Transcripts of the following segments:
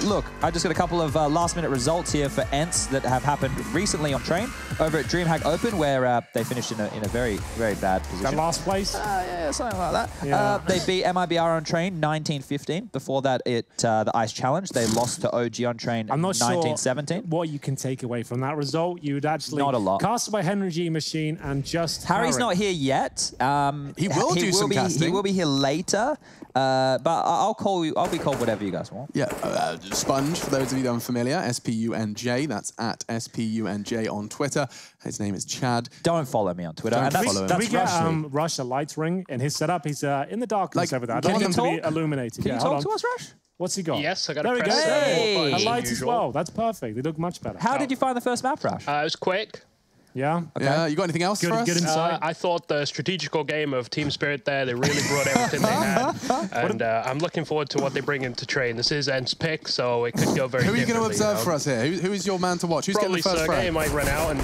Look, I just got a couple of last-minute results here for ENCE that have happened recently on Train over at DreamHack Open, where they finished in a very, very bad position. That last place? Yeah, something like that. Yeah. They beat MIBR on Train 19-15. Before that, the Ice Challenge. They lost to OG on Train 19-17. Sure what you can take away from that result. You would actually... Not a lot. Casted by Henry G Machine and just Harry's not here yet. He will do some casting. He will be here later. But I'll call you. I'll be called whatever you guys want. Yeah, Sponge, for those of you that are unfamiliar, SPUNJ, that's at SPUNJ on Twitter. His name is Chad. Don't follow me on Twitter. Don't follow him. Can we get Rush a light ring in his setup? He's in the darkness over there. I don't want him to be illuminated. Can you talk to us, Rush? What's he got? Yes, I got there a press. Hey. A light as well. That's perfect. They look much better. How did you find the first map, Rush? It was quick. Yeah. Okay. Yeah. You got anything else for us? Good insight. I thought the strategical game of Team Spirit there, they really brought everything they had. And I'm looking forward to what they bring into Train. This is ENCE's pick, so it could go very Who are you going to observe for us here? Who is your man to watch? Who's Probably getting the first frag? Sergey might run out and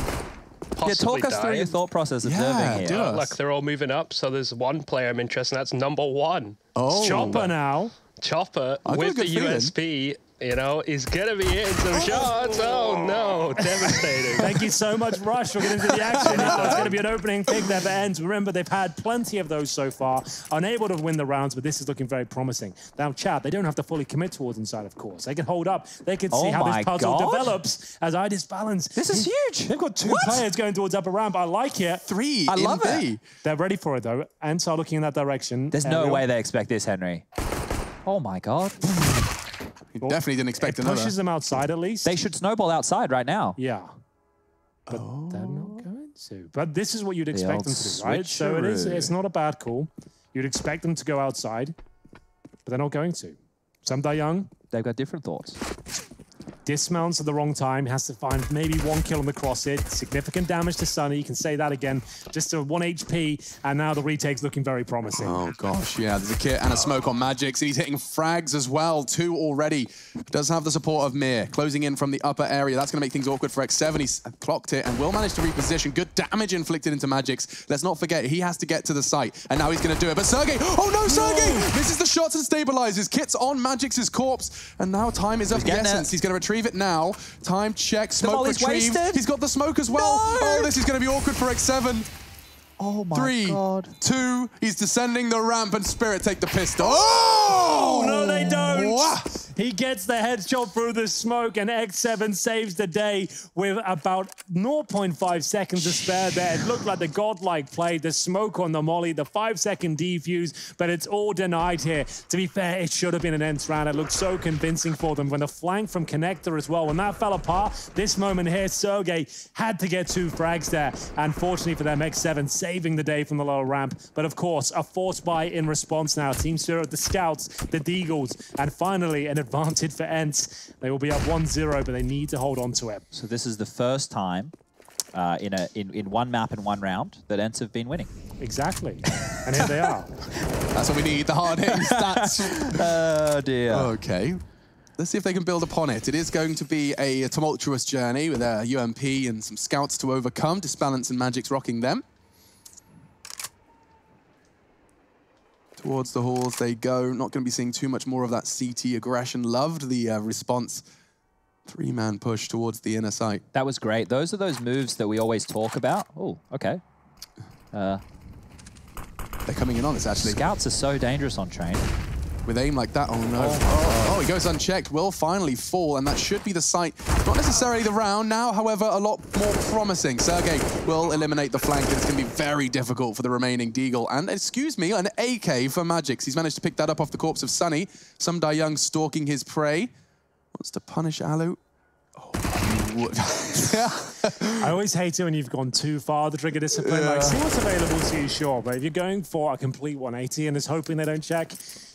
possibly talk us through your thought process observing here. Look, they're all moving up, so there's one player I'm interested in. That's #1. Oh. Chopper now. Chopper with the USP, you know, is going to be hitting some shots. Oh, no. Devastating. Thank you so much, Rush, for getting into the action. It's going to be an opening pick there for ENCE. Remember, they've had plenty of those so far. Unable to win the rounds, but this is looking very promising. Now, Chad, they don't have to fully commit towards inside, of course. They can hold up. They can see how this puzzle develops as I disbalance. This is huge. They've got two players going towards upper ramp. I like it. Three. I love it. They're ready for it, though. ENCE are looking in that direction. There's no way they expect this, Henry. Oh, my God. He definitely didn't expect another. Pushes them outside, at least. They should snowball outside right now. Yeah. But they're not going to. But this is what you'd expect them to do, right? So it's not a bad call. You'd expect them to go outside, but they're not going to. Some die young. They've got different thoughts. Dismounts at the wrong time. Has to find maybe one kill on the cross hit. Significant damage to Sunny. You can say that again. Just a 1 HP, and now the retake's looking very promising. Oh, gosh, yeah. There's a kit and a smoke on Magix. He's hitting frags as well. 2 already. Does have the support of Mir. Closing in from the upper area. That's going to make things awkward for X7. He's clocked it and will manage to reposition. Good damage inflicted into Magix. Let's not forget, he has to get to the site, and now he's going to do it. But Sergey, oh no, Sergey! This is the shot and stabilizes. Kit's on Magix's corpse, and now time is of the essence. He's going to retrieve it now. Time check, smoke retrieved. Wasted. He's got the smoke as well. No! Oh, this is going to be awkward for X7. Oh my 3, God. 2, he's descending the ramp and Spirit take the pistol. Oh! No, they don't. Wow. He gets the headshot through the smoke, and X7 saves the day with about 0.5 seconds to spare there. It looked like the godlike play, the smoke on the molly, the 5-second defuse, but it's all denied here. To be fair, it should have been an ENCE round. It looked so convincing for them when the flank from Connector as well. When that fell apart, this moment here, Sergey had to get 2 frags there. And fortunately for them, X7 saving the day from the lower ramp. But of course, a force buy in response now. Team Spirit, the Scouts, the Deagles, and finally an advantage for ENCE. They will be up 1-0, but they need to hold on to it. So this is the first time in one map and one round that ENCE have been winning. Exactly. And here they are. That's what we need, the hard-hitting stats. Oh, dear. Okay. Let's see if they can build upon it. It is going to be a tumultuous journey with a UMP and some Scouts to overcome. Disbalance and Magix rocking them. Towards the halls they go. Not going to be seeing too much more of that CT aggression. Loved the response. 3-man push towards the inner site. That was great. Those are those moves that we always talk about. Oh, okay. They're coming in on this, actually. Scouts are so dangerous on Train. With aim like that, oh no. Oh, he goes unchecked, will finally fall, and that should be the site. Not necessarily the round now, however, a lot more promising. Sergey will eliminate the flank, and it's going to be very difficult for the remaining Deagle. And, excuse me, an AK for Magix. He's managed to pick that up off the corpse of Sunny. Some Die Young stalking his prey. Wants to punish Alu. Oh, I always hate it when you've gone too far, the trigger discipline. Like, see what's available to you, sure, but if you're going for a complete 180 and is hoping they don't check,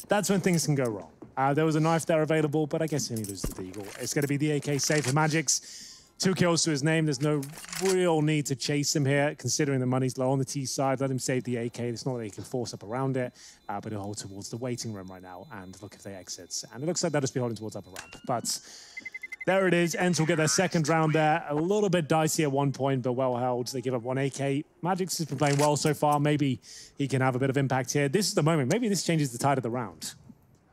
that's when things can go wrong. There was a knife there available, but I guess he only loses the Deagle. It's going to be the AK save for Magix. 2 kills to his name. There's no real need to chase him here, considering the money's low on the T side. Let him save the AK. It's not that he can force up around it, but he'll hold towards the waiting room right now and look if they exit. And it looks like they'll just be holding towards upper ramp. But there it is. ENCE will get their second round there. A little bit dicey at one point, but well held. They give up 1 AK. Magix has been playing well so far. Maybe he can have a bit of impact here. This is the moment. Maybe this changes the tide of the round.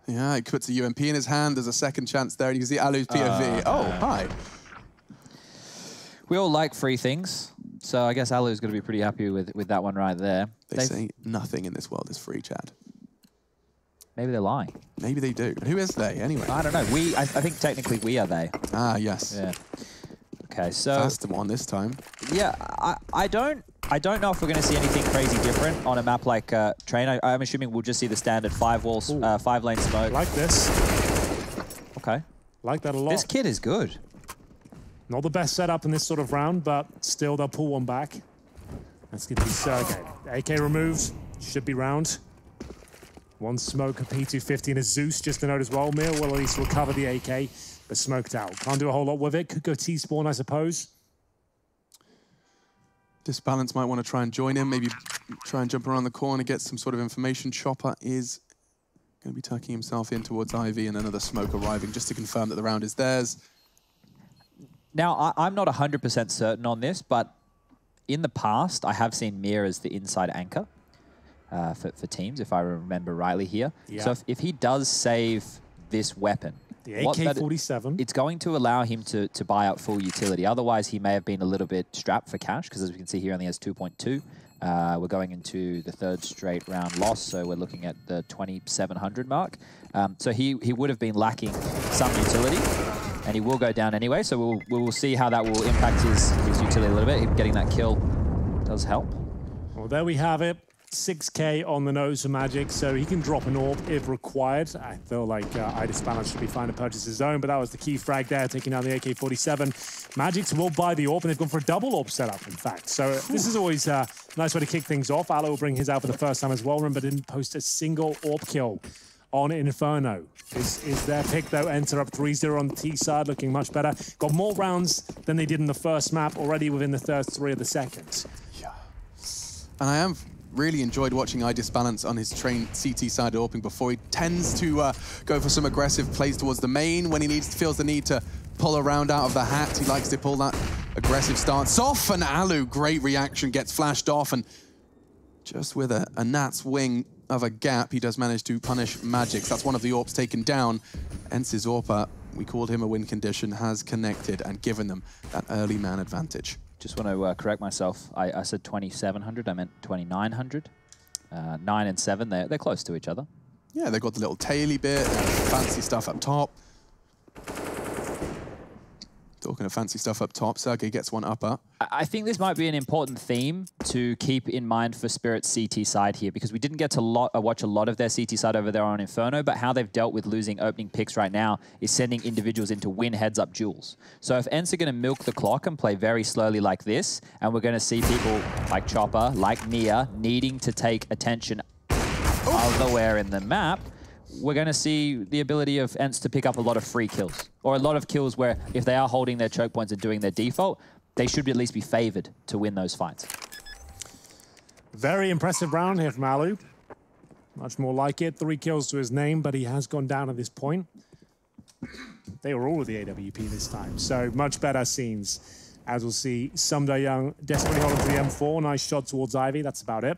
Yeah, he puts a UMP in his hand. There's a second chance there, and you can see Alu's POV. Hi. We all like free things, so I guess Alu's going to be pretty happy with that one right there. They say nothing in this world is free, Chad. Maybe they're lying. Maybe they do. Who is they, anyway? I don't know. I think technically we are they. Ah, yes. Yeah. Okay, so... Faster one this time. Yeah, I don't know if we're going to see anything crazy different on a map like Train. I'm assuming we'll just see the standard 5-lane smoke. Like this. Okay. Like that a lot. This kid is good. Not the best setup in this sort of round, but still they'll pull one back. Let's get the Sergey. AK removed. Should be round. One smoke, a P250 and a Zeus just to note as well. Mir will at least recover the AK, but smoked out. Can't do a whole lot with it. Could go T-spawn, I suppose. Disbalance might want to try and join him, maybe try and jump around the corner, get some sort of information. Chopper is going to be tucking himself in towards Ivy, and another smoke arriving just to confirm that the round is theirs. Now, I'm not 100% certain on this, but in the past, I have seen Mir as the inside anchor for teams, if I remember rightly here. Yeah. So if he does save this weapon, the AK-47. It's going to allow him to buy out full utility. Otherwise, he may have been a little bit strapped for cash, because as we can see here, only has 2.2. We're going into the third straight round loss, so we're looking at the 2,700 mark. So he would have been lacking some utility, and he will go down anyway. So we will see how that will impact his utility a little bit. Getting that kill does help. Well, there we have it. 6K on the nose for Magic, so he can drop an AWP if required. I feel like Idisbalance should be fine to purchase his own, but that was the key frag there, taking down the AK-47. Magic will buy the AWP, and they've gone for a double AWP setup, in fact. So this is always a nice way to kick things off. Alo will bring his out for the first time as well, remember, didn't post a single AWP kill on Inferno. Is their pick, though. ENCE up 3-0 on the T side, looking much better. Got more rounds than they did in the first map, already within the third 3 of the second. Yeah. And I am really enjoyed watching Idisbalance on his train CT side AWPing before. He tends to go for some aggressive plays towards the main. When he feels the need to pull a round out of the hat, he likes to pull that aggressive stance off. And Alu, great reaction, gets flashed off. And just with a gnat's wing of a gap, he does manage to punish Magic. That's one of the AWPs taken down. ENCE's AWPer, we called him a win condition, has connected and given them that early man advantage. Just want to correct myself. I said 2,700. I meant 2,900. 9 and 7, they're close to each other. Yeah, they've got the little taily bit, fancy stuff up top. Talking of fancy stuff up top, Sergey gets one upper. I think this might be an important theme to keep in mind for Spirit's CT side here, because we didn't get to watch a lot of their CT side over there on Inferno, but how they've dealt with losing opening picks right now is sending individuals into win heads-up duels. So if ENCE are going to milk the clock and play very slowly like this, and we're going to see people like Chopper, like Nia, needing to take attention elsewhere in the map, we're going to see the ability of ENCE to pick up a lot of free kills, or a lot of kills where if they are holding their choke points and doing their default, they should at least be favored to win those fights. Very impressive round here from Alu. Much more like it. 3 kills to his name, but he has gone down at this point. They were all with the AWP this time, so much better scenes. As we'll see, Sumda Young desperately holding to the M4. Nice shot towards Ivy. That's about it.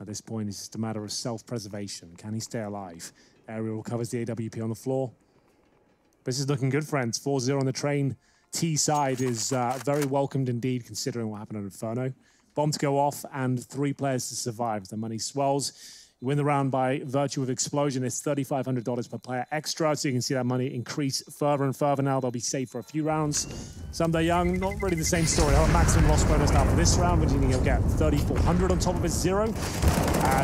At this point, it's just a matter of self-preservation. Can he stay alive? Ariel recovers the AWP on the floor. This is looking good, friends. 4-0 on the train. T side is very welcomed indeed, considering what happened on Inferno. Bomb to go off and 3 players to survive. The money swells. You win the round by virtue of explosion. It's $3,500 per player extra, so you can see that money increase further and further now. They'll be safe for a few rounds. Sumda Young, not really the same story. I'll have a maximum loss bonus now for this round, which he'll get 3,400 on top of his 0.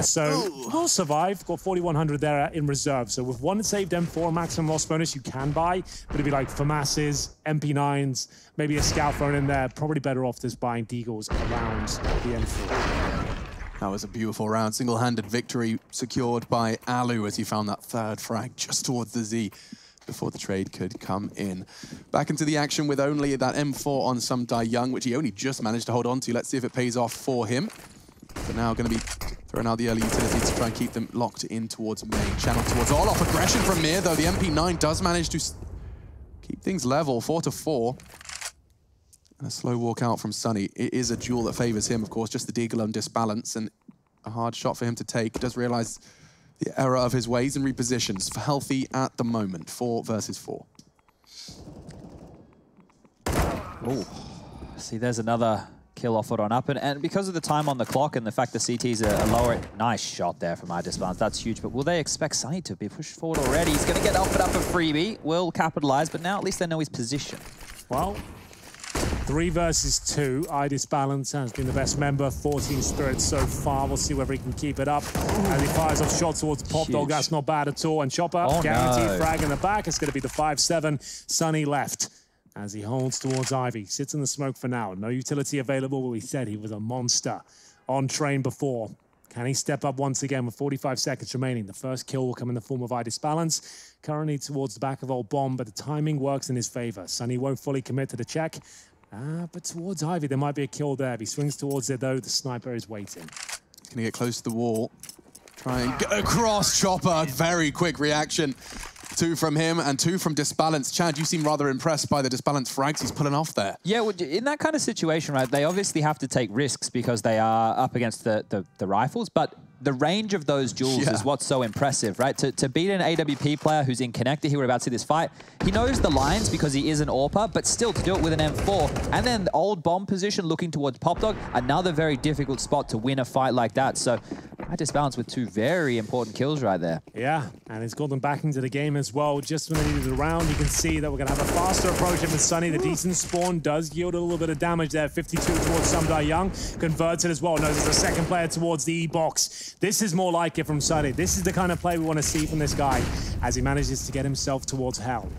So he'll survive. Got 4,100 there in reserve. So with 1 saved M4 maximum loss bonus, you can buy, but it'd be like FAMASs, MP9s, maybe a scout thrown in there. Probably better off just buying Deagles around the M4. That was a beautiful round. Single-handed victory secured by Alu as he found that 3rd frag just towards the Z before the trade could come in. Back into the action with only that M4 on Sumda Young, which he only just managed to hold on to. Let's see if it pays off for him. But now going to be throwing out the early utility to try and keep them locked in towards main. Channel towards all off aggression from Mir, though the MP9 does manage to keep things level, 4-4. And a slow walk out from Sunny. It is a duel that favors him, of course, just the Deagle and Disbalance, and a hard shot for him to take. Does realize the error of his ways and repositions. Healthy at the moment, 4 versus 4. Oh, see, there's another kill offered on up. And because of the time on the clock and the fact the CTs are lower, nice shot there from iDisbalance. That's huge. But will they expect Sunny to be pushed forward already? He's going to get offered up a freebie. Will capitalize, but now at least they know his position. Well, 3 versus 2. iDisbalance has been the best member for Team Spirit so far. We'll see whether he can keep it up. As he fires off shots towards Pop Dog, that's not bad at all. And Chopper, guaranteed frag in the back. It's going to be the 5-7. Sunny left as he holds towards Ivy. Sits in the smoke for now. No utility available, but we said he was a monster on train before. Can he step up once again with 45 seconds remaining? The first kill will come in the form of iDisbalance. Currently towards the back of Old Bomb, but the timing works in his favor. Sunny won't fully commit to the check. But towards Ivy, there might be a kill there. If he swings towards it, though, the sniper is waiting. He's going to get close to the wall. Try and get across Chopper. Very quick reaction. 2 from him and 2 from Disbalance. Chad, you seem rather impressed by the Disbalance frags he's pulling off there. Yeah, well, in that kind of situation, right, they obviously have to take risks because they are up against the rifles, but the range of those duels is what's so impressive, right? To beat an AWP player who's in connector, he would about to see this fight. He knows the lines because he is an AWPer, but still to do it with an M4, and then the Old Bomb position looking towards Pop Dog, another very difficult spot to win a fight like that. So iDisbalance with 2 very important kills right there. Yeah, and he's got them back into the game as well. Just when they needed a round, you can see that we're going to have a faster approach with Sunny. The decent spawn does yield a little bit of damage there. 52 towards Sumdai Young. Converts it as well. Knows there's a second player towards the E-box. This is more like it from Sunny. This is the kind of play we want to see from this guy as he manages to get himself towards hell.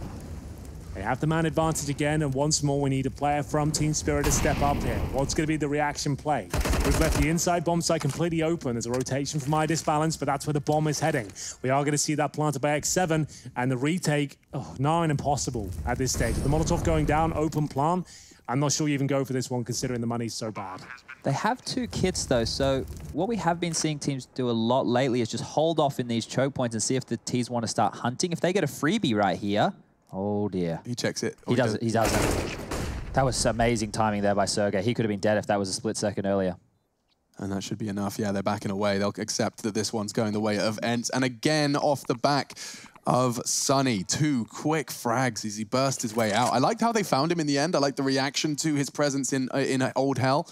They have the man advantage again, and once more we need a player from Team Spirit to step up here. What's going to be the reaction play? We've left the inside bomb site completely open. There's a rotation from iDisbalance, but that's where the bomb is heading. We are going to see that planted by X7, and the retake, nigh and impossible at this stage. The Molotov going down, open plan. I'm not sure you even go for this one considering the money's so bad. They have 2 kits though, so what we have been seeing teams do a lot lately is just hold off in these choke points and see if the T's want to start hunting. If they get a freebie right here, oh dear. He checks it. He doesn't. That was amazing timing there by Sergey. He could have been dead if that was a split second earlier. And that should be enough. Yeah, they're backing away. They'll accept that this one's going the way of ENCE. And again, off the back of Sunny. 2 quick frags as he burst his way out. I liked how they found him in the end. I liked the reaction to his presence in Old Hell.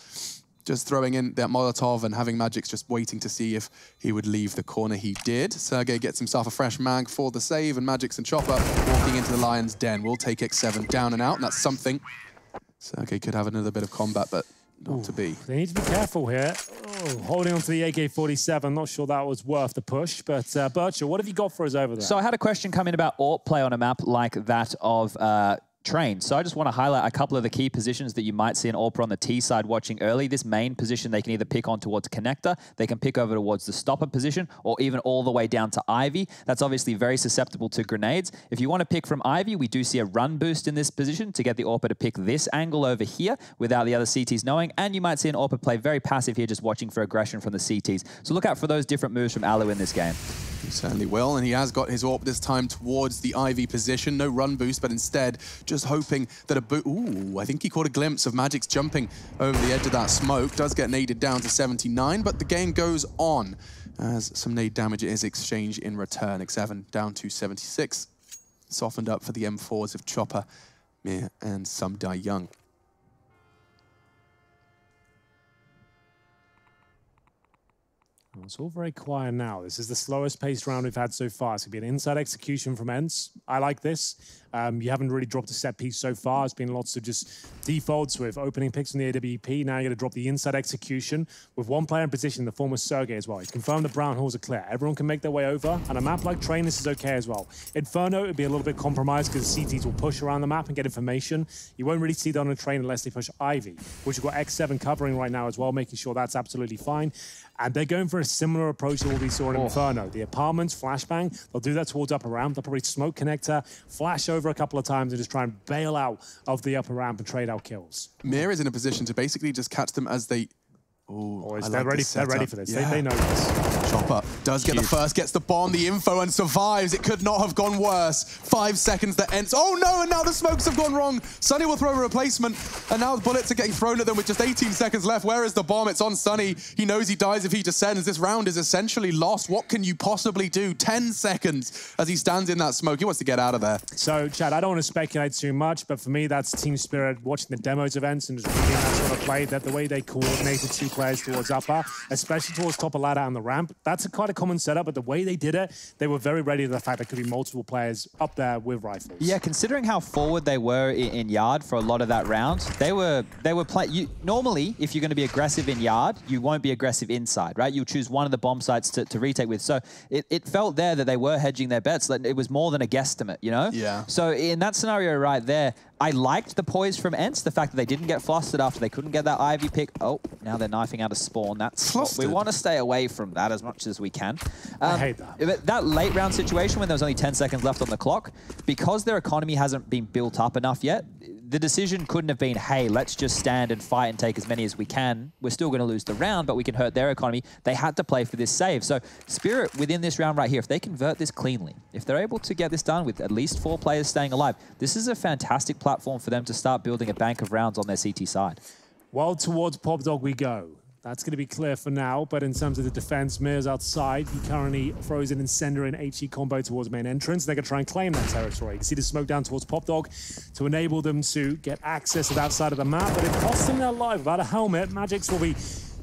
Just throwing in that Molotov and having Magix just waiting to see if he would leave the corner. He did. Sergey gets himself a fresh mag for the save, and Magix and Chopper walking into the Lion's Den. Will take X7 down and out, and that's something. Sergey could have another bit of combat, but not to be. They need to be careful here. Holding on to the AK-47. Not sure that was worth the push, but Bircher, what have you got for us over there? So I had a question come in about AWP play on a map like that of Train. So I just want to highlight a couple of the key positions that you might see an AWPer on the T side watching early. This main position they can either pick on towards connector, they can pick over towards the stopper position, or even all the way down to Ivy. That's obviously very susceptible to grenades. If you want to pick from Ivy, we do see a run boost in this position to get the AWPer to pick this angle over here without the other CTs knowing, and you might see an AWPer play very passive here, just watching for aggression from the CTs. So look out for those different moves from Alu in this game. He certainly will, and he has got his AWP this time towards the Ivy position. No run boost, but instead just hoping that ooh, I think he caught a glimpse of Magix jumping over the edge of that smoke. Does get naded down to 79, but the game goes on as some nade damage is exchanged in return. X7 down to 76. Softened up for the M4s of Chopper, Mir, and Sumdai Young. It's all very quiet now. This is the slowest paced round we've had so far. It's going to be an inside execution from ENCE. I like this. You haven't really dropped a set piece so far. It's been lots of just defaults with opening picks from the AWP. Now you're going to drop the inside execution with 1 player in position, the former Sergey as well. He's confirmed the brown halls are clear. Everyone can make their way over. On a map like Train, this is okay as well. Inferno would be a little bit compromised because the CTs will push around the map and get information. You won't really see that on a Train unless they push Ivy, which we've got X7 covering right now as well, making sure that's absolutely fine. And they're going for a similar approach to what we saw in Inferno. The apartments, flashbang, they'll do that towards upper ramp. They'll probably smoke connector, flash over a couple of times and just try and bail out of the upper ramp and trade out kills. Mir is in a position to basically just catch them as they Ooh, they're ready for this. Yeah. They know this. Chopper does get the first, gets the bomb, the info, and survives. It could not have gone worse. 5 seconds that ends. Oh no, and now the smokes have gone wrong. Sunny will throw a replacement, and now the bullets are getting thrown at them with just 18 seconds left. Where is the bomb? It's on Sunny. He knows he dies if he descends. This round is essentially lost. What can you possibly do? 10 seconds as he stands in that smoke. He wants to get out of there. So, Chad, I don't want to speculate too much, but for me, that's team spirit, watching the demos events and just reading that sort of play, that the way they coordinated 2 players towards upper, especially towards top of ladder and the ramp. That's quite a common setup, but the way they did it, they were very ready to the fact there could be multiple players up there with rifles. Yeah, considering how forward they were in yard for a lot of that round, they were playing. Normally, if you're going to be aggressive in yard, you won't be aggressive inside, right? You'll choose one of the bomb sites to retake with. So it felt there that they were hedging their bets. Like it was more than a guesstimate, you know? Yeah. So in that scenario right there, I liked the poise from ENCE, the fact that they didn't get flustered after they couldn't get that Ivy pick. Oh, now they're knifing out a spawn. That's what we want to stay away from that as much as we can. I hate that. That late round situation when there was only 10 seconds left on the clock, because their economy hasn't been built up enough yet, the decision couldn't have been, hey, let's just stand and fight and take as many as we can. We're still going to lose the round, but we can hurt their economy. They had to play for this save. So Spirit, within this round right here, if they convert this cleanly, if they're able to get this done with at least 4 players staying alive, this is a fantastic platform for them to start building a bank of rounds on their CT side. Well, towards Pop Dog we go. That's going to be clear for now, but in terms of the defense, Mir's outside. He currently throws an Incendiary and HE combo towards main entrance. They're going to try and claim that territory. You can see the smoke down towards Pop Dog to enable them to get access to that side of the map, but it costs them their life. Without a helmet, Magics will be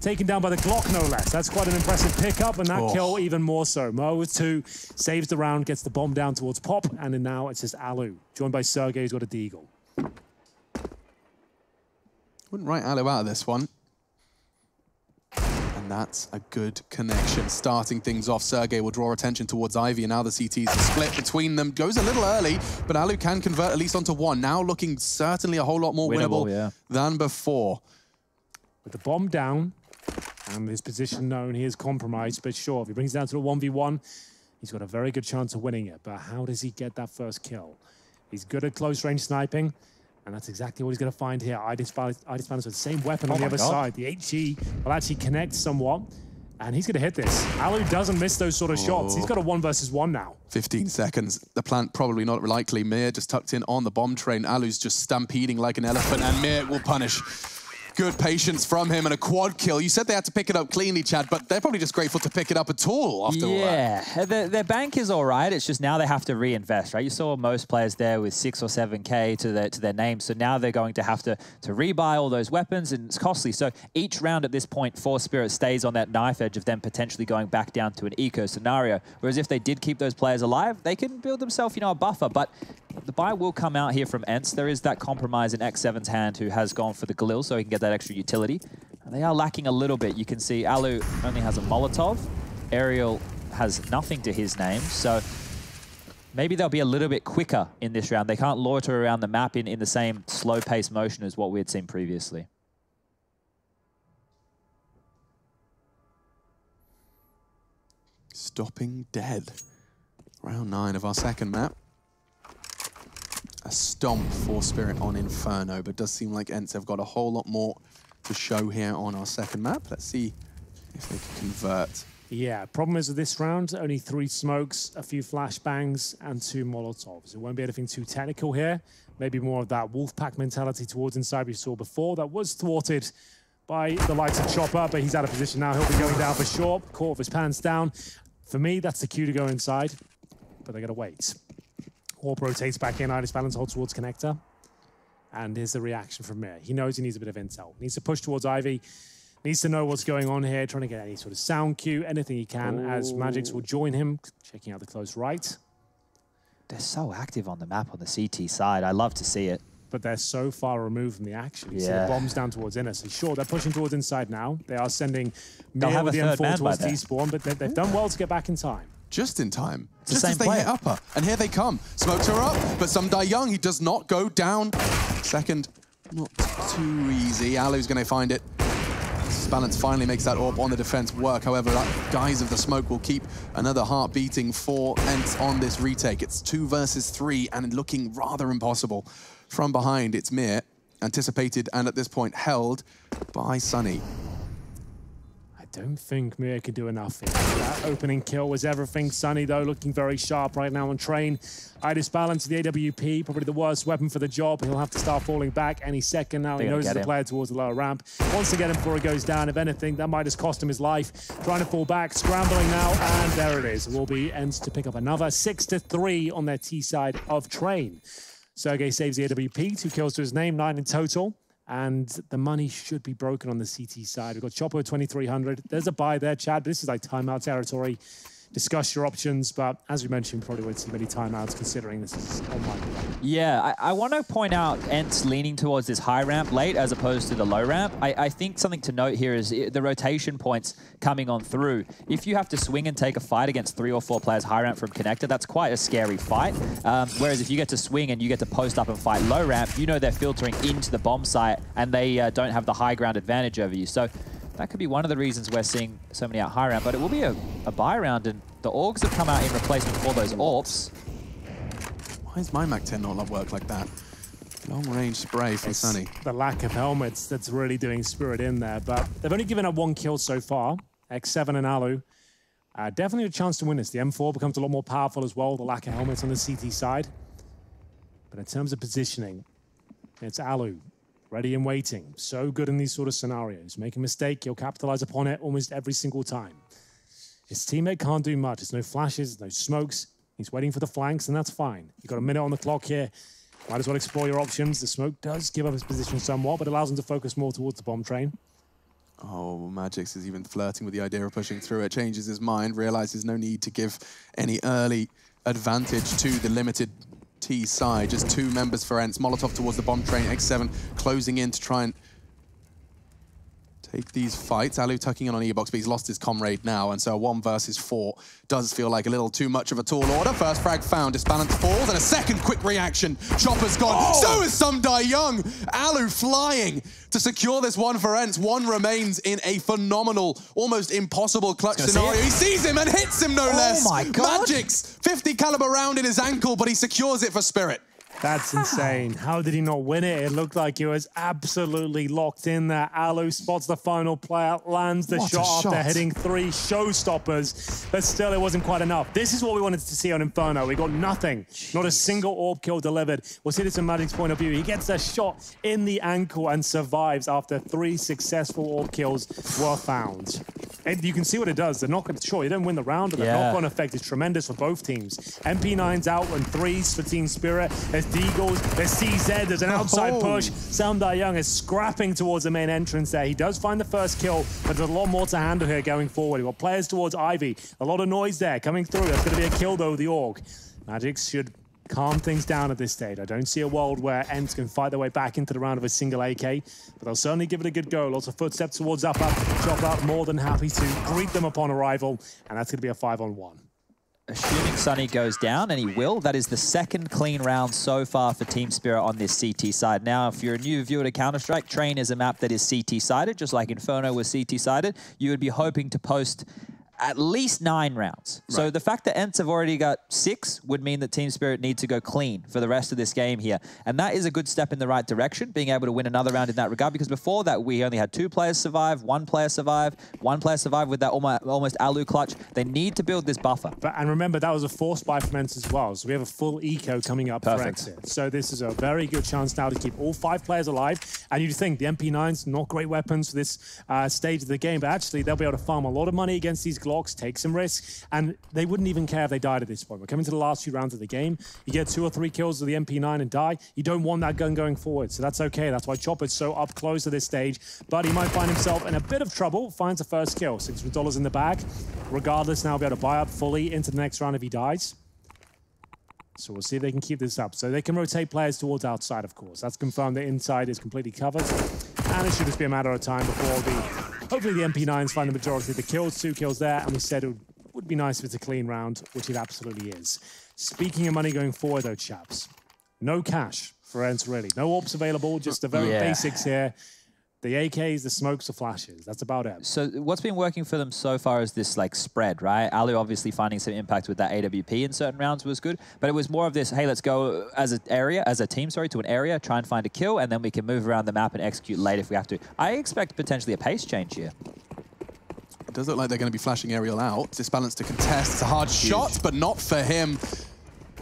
taken down by the Glock, no less. That's quite an impressive pickup, and that kill even more so. Mo with 2, saves the round, gets the bomb down towards Pop, and then now it's just Alu, joined by Sergey, who's got a Deagle. Wouldn't write Alu out of this one. And that's a good connection. Starting things off, Sergey will draw attention towards Ivy, and now the CTs are split between them. Goes a little early, but Alu can convert at least onto 1. Now looking certainly a whole lot more winnable than before. With the bomb down, and his position known, he is compromised, but sure, if he brings it down to a 1v1, he's got a very good chance of winning it. But how does he get that first kill? He's good at close-range sniping, and that's exactly what he's going to find here. Idis Balance with the same weapon on the other side. The HE will actually connect somewhat, and he's going to hit this. Alu doesn't miss those sort of shots. He's got a 1 versus 1 now. 15 seconds. The plant probably not likely. Mir just tucked in on the bomb train. Alu's just stampeding like an elephant, and Mir will punish. Good patience from him and a quad kill. You said they had to pick it up cleanly, Chad, but they're probably just grateful to pick it up at all after all that. Yeah, their bank is all right. It's just now they have to reinvest, right? You saw most players there with 6 or 7K to their name, so now they're going to have to rebuy all those weapons, and it's costly. So each round at this point for Spirit stays on that knife edge of them potentially going back down to an eco scenario. Whereas if they did keep those players alive, they can build themselves, you know, a buffer. But the buy will come out here from ENCE. There is that compromise in X7's hand, who has gone for the Galil, so he can get that extra utility. And they are lacking a little bit. You can see Alu only has a Molotov. Ariel has nothing to his name, so maybe they'll be a little bit quicker in this round. They can't loiter around the map in the same slow-paced motion as what we had seen previously. Stopping dead. Round 9 of our second map. A stomp for Spirit on Inferno, but does seem like ENCE have got a whole lot more to show here on our second map. Let's see if they can convert. Yeah, problem is with this round, only 3 smokes, a few flashbangs, and 2 Molotovs. It won't be anything too technical here. Maybe more of that Wolfpack mentality towards inside we saw before. That was thwarted by the likes of Chopper, but he's out of position now. He'll be going down for sure. Caught with his pants down. For me, that's the cue to go inside, but they got to wait. Orb rotates back in, Idis Balance holds towards Connector. And here's the reaction from Mir. He knows he needs a bit of intel. Needs to push towards Ivy. Needs to know what's going on here, trying to get any sort of sound cue, anything he can, as Magics will join him, checking out the close right. They're so active on the map on the CT side. I love to see it. But they're so far removed from the action. You see the bombs down towards inner. So sure, they're pushing towards inside now. They are sending Mir with the M4 towards T-spawn, but they've done well to get back in time. Just in time. It's just the as they hit upper. And here they come. Smokes are up, but some die young. He does not go down. Second, not too easy. Alu's going to find it. Balance finally makes that orb on the defense work. However, that guise of the smoke will keep another heart beating for ENCE on this retake. It's 2 versus 3 and looking rather impossible. From behind, it's Mir, anticipated and at this point held by Sunny. don't think Mir can do enough here. That opening kill was everything. Sunny, though, looking very sharp right now on Train. Itis balance the AWP, probably the worst weapon for the job. He'll have to start falling back any second now. He knows the player towards the lower ramp. Wants to get him before he goes down. If anything, that might just cost him his life. Trying to fall back, scrambling now, and there it is. It will be ENCE to pick up another 6-3 on their T side of Train. Sergey saves the AWP, 2 kills to his name, 9 in total. And the money should be broken on the CT side. We've got Chopper at 2,300. There's a buy there, Chad, but this is like timeout territory. Discuss your options, but as we mentioned, probably won't see many timeouts considering this is on my way. Yeah, I want to point out ENCE leaning towards this high ramp late as opposed to the low ramp. I think something to note here is the rotation points coming on through. If you have to swing and take a fight against 3 or 4 players high ramp from connector, that's quite a scary fight. Whereas if you get to swing and you get to post up and fight low ramp, you know they're filtering into the bomb site and they don't have the high ground advantage over you. So that could be one of the reasons we're seeing so many out high ramp, but it will be a buy round, and the Augs have come out in replacement for those AWPs. Why is my MAC-10 not work like that? Long-range spray from Sunny. The lack of helmets that's really doing Spirit in there, but they've only given up 1 kill so far. X7 and Alu. Definitely a chance to win this. The M4 becomes a lot more powerful as well, the lack of helmets on the CT side. But in terms of positioning, it's Alu. Ready and waiting. So good in these sort of scenarios. Make a mistake, he'll capitalize upon it almost every single time. His teammate can't do much. There's no flashes, no smokes. He's waiting for the flanks, and that's fine. You've got a minute on the clock here. Might as well explore your options. The smoke does give up his position somewhat, but allows him to focus more towards the bomb train. Oh, Magix is even flirting with the idea of pushing through it. Changes his mind, realizes no need to give any early advantage to the limited T side. Just 2 members for ENCE. Molotov towards the bomb train. X7 closing in to try and take these fights. Alu tucking in on E-Box, but he's lost his comrade now, and so a 1 versus 4 does feel like a little too much of a tall order. First frag found, Disbalance falls, and a second quick reaction. Chopper's gone. Oh! So is Sumdai Young. Alu flying to secure this one for ENCE. 1 remains in a phenomenal, almost impossible clutch scenario. He sees him and hits him, no less. Oh my God. Magix, 50 caliber round in his ankle, but he secures it for Spirit. That's insane. How did he not win it? It looked like he was absolutely locked in there. Alu spots the final player, lands the shot after hitting 3 showstoppers, but still it wasn't quite enough. This is what we wanted to see on Inferno. We got nothing. Jeez. Not a single orb kill delivered. We'll see this from Magic's point of view. He gets a shot in the ankle and survives after 3 successful orb kills were found. And you can see what it does. They're not going to, sure, you don't win the round, but the knock-on effect is tremendous for both teams. MP9's out and 3s for Team Spirit. There's Deagles, there's CZ, there's an outside push. Sumdai Young is scrapping towards the main entrance there. He does find the first kill, but there's a lot more to handle here going forward. We've got players towards Ivy. A lot of noise there coming through. That's going to be a kill, though, the Org. Magix should calm things down at this stage. I don't see a world where ENCE can fight their way back into the round of a single AK, but they'll certainly give it a good go. Lots of footsteps towards Upper. Chopper more than happy to greet them upon arrival, and that's going to be a 5-on-1. Assuming Sunny goes down, and he will, that is the 2nd clean round so far for Team Spirit on this CT side. Now, if you're a new viewer to Counter-Strike, Train is a map that is CT-sided, just like Inferno was CT-sided. You would be hoping to post at least 9 rounds. Right. So the fact that ENCE have already got 6 would mean that Team Spirit need to go clean for the rest of this game here. And that is a good step in the right direction, being able to win another round in that regard, because before that we only had 2 players survive, 1 player survive, 1 player survive with that almost Alu clutch. They need to build this buffer. And remember, that was a forced buy from ENCE as well. So we have a full eco coming up for exit. So this is a very good chance now to keep all 5 players alive. And you'd think the MP9s, not great weapons for this stage of the game, but actually they'll be able to farm a lot of money against these Glocks, take some risks, and they wouldn't even care if they died at this point. We're coming to the last few rounds of the game. You get 2 or 3 kills with the MP9 and die. You don't want that gun going forward, so that's okay. That's why Chopper's so up close to this stage, but he might find himself in a bit of trouble. Finds a first kill, $600 in the bag. Regardless, now we'll be able to buy up fully into the next round if he dies. So we'll see if they can keep this up. So they can rotate players towards outside, of course. That's confirmed the inside is completely covered. And it should just be a matter of time before hopefully the MP9s find the majority of the kills. 2 kills there, and we said it would be nice if it's a clean round, which it absolutely is. Speaking of money going forward, though, chaps, no cash for ENCE, really. No orbs available, just the very basics here. The AKs, the smokes, the flashes. That's about it. So what's been working for them so far is this like spread, right? Alu obviously finding some impact with that AWP in certain rounds was good, but it was more of this, hey, let's go as a team, to an area, try and find a kill, and then we can move around the map and execute late if we have to. I expect potentially a pace change here. It does look like they're going to be flashing Aerial out. Disbalance to contest. It's a hard shot, but not for him.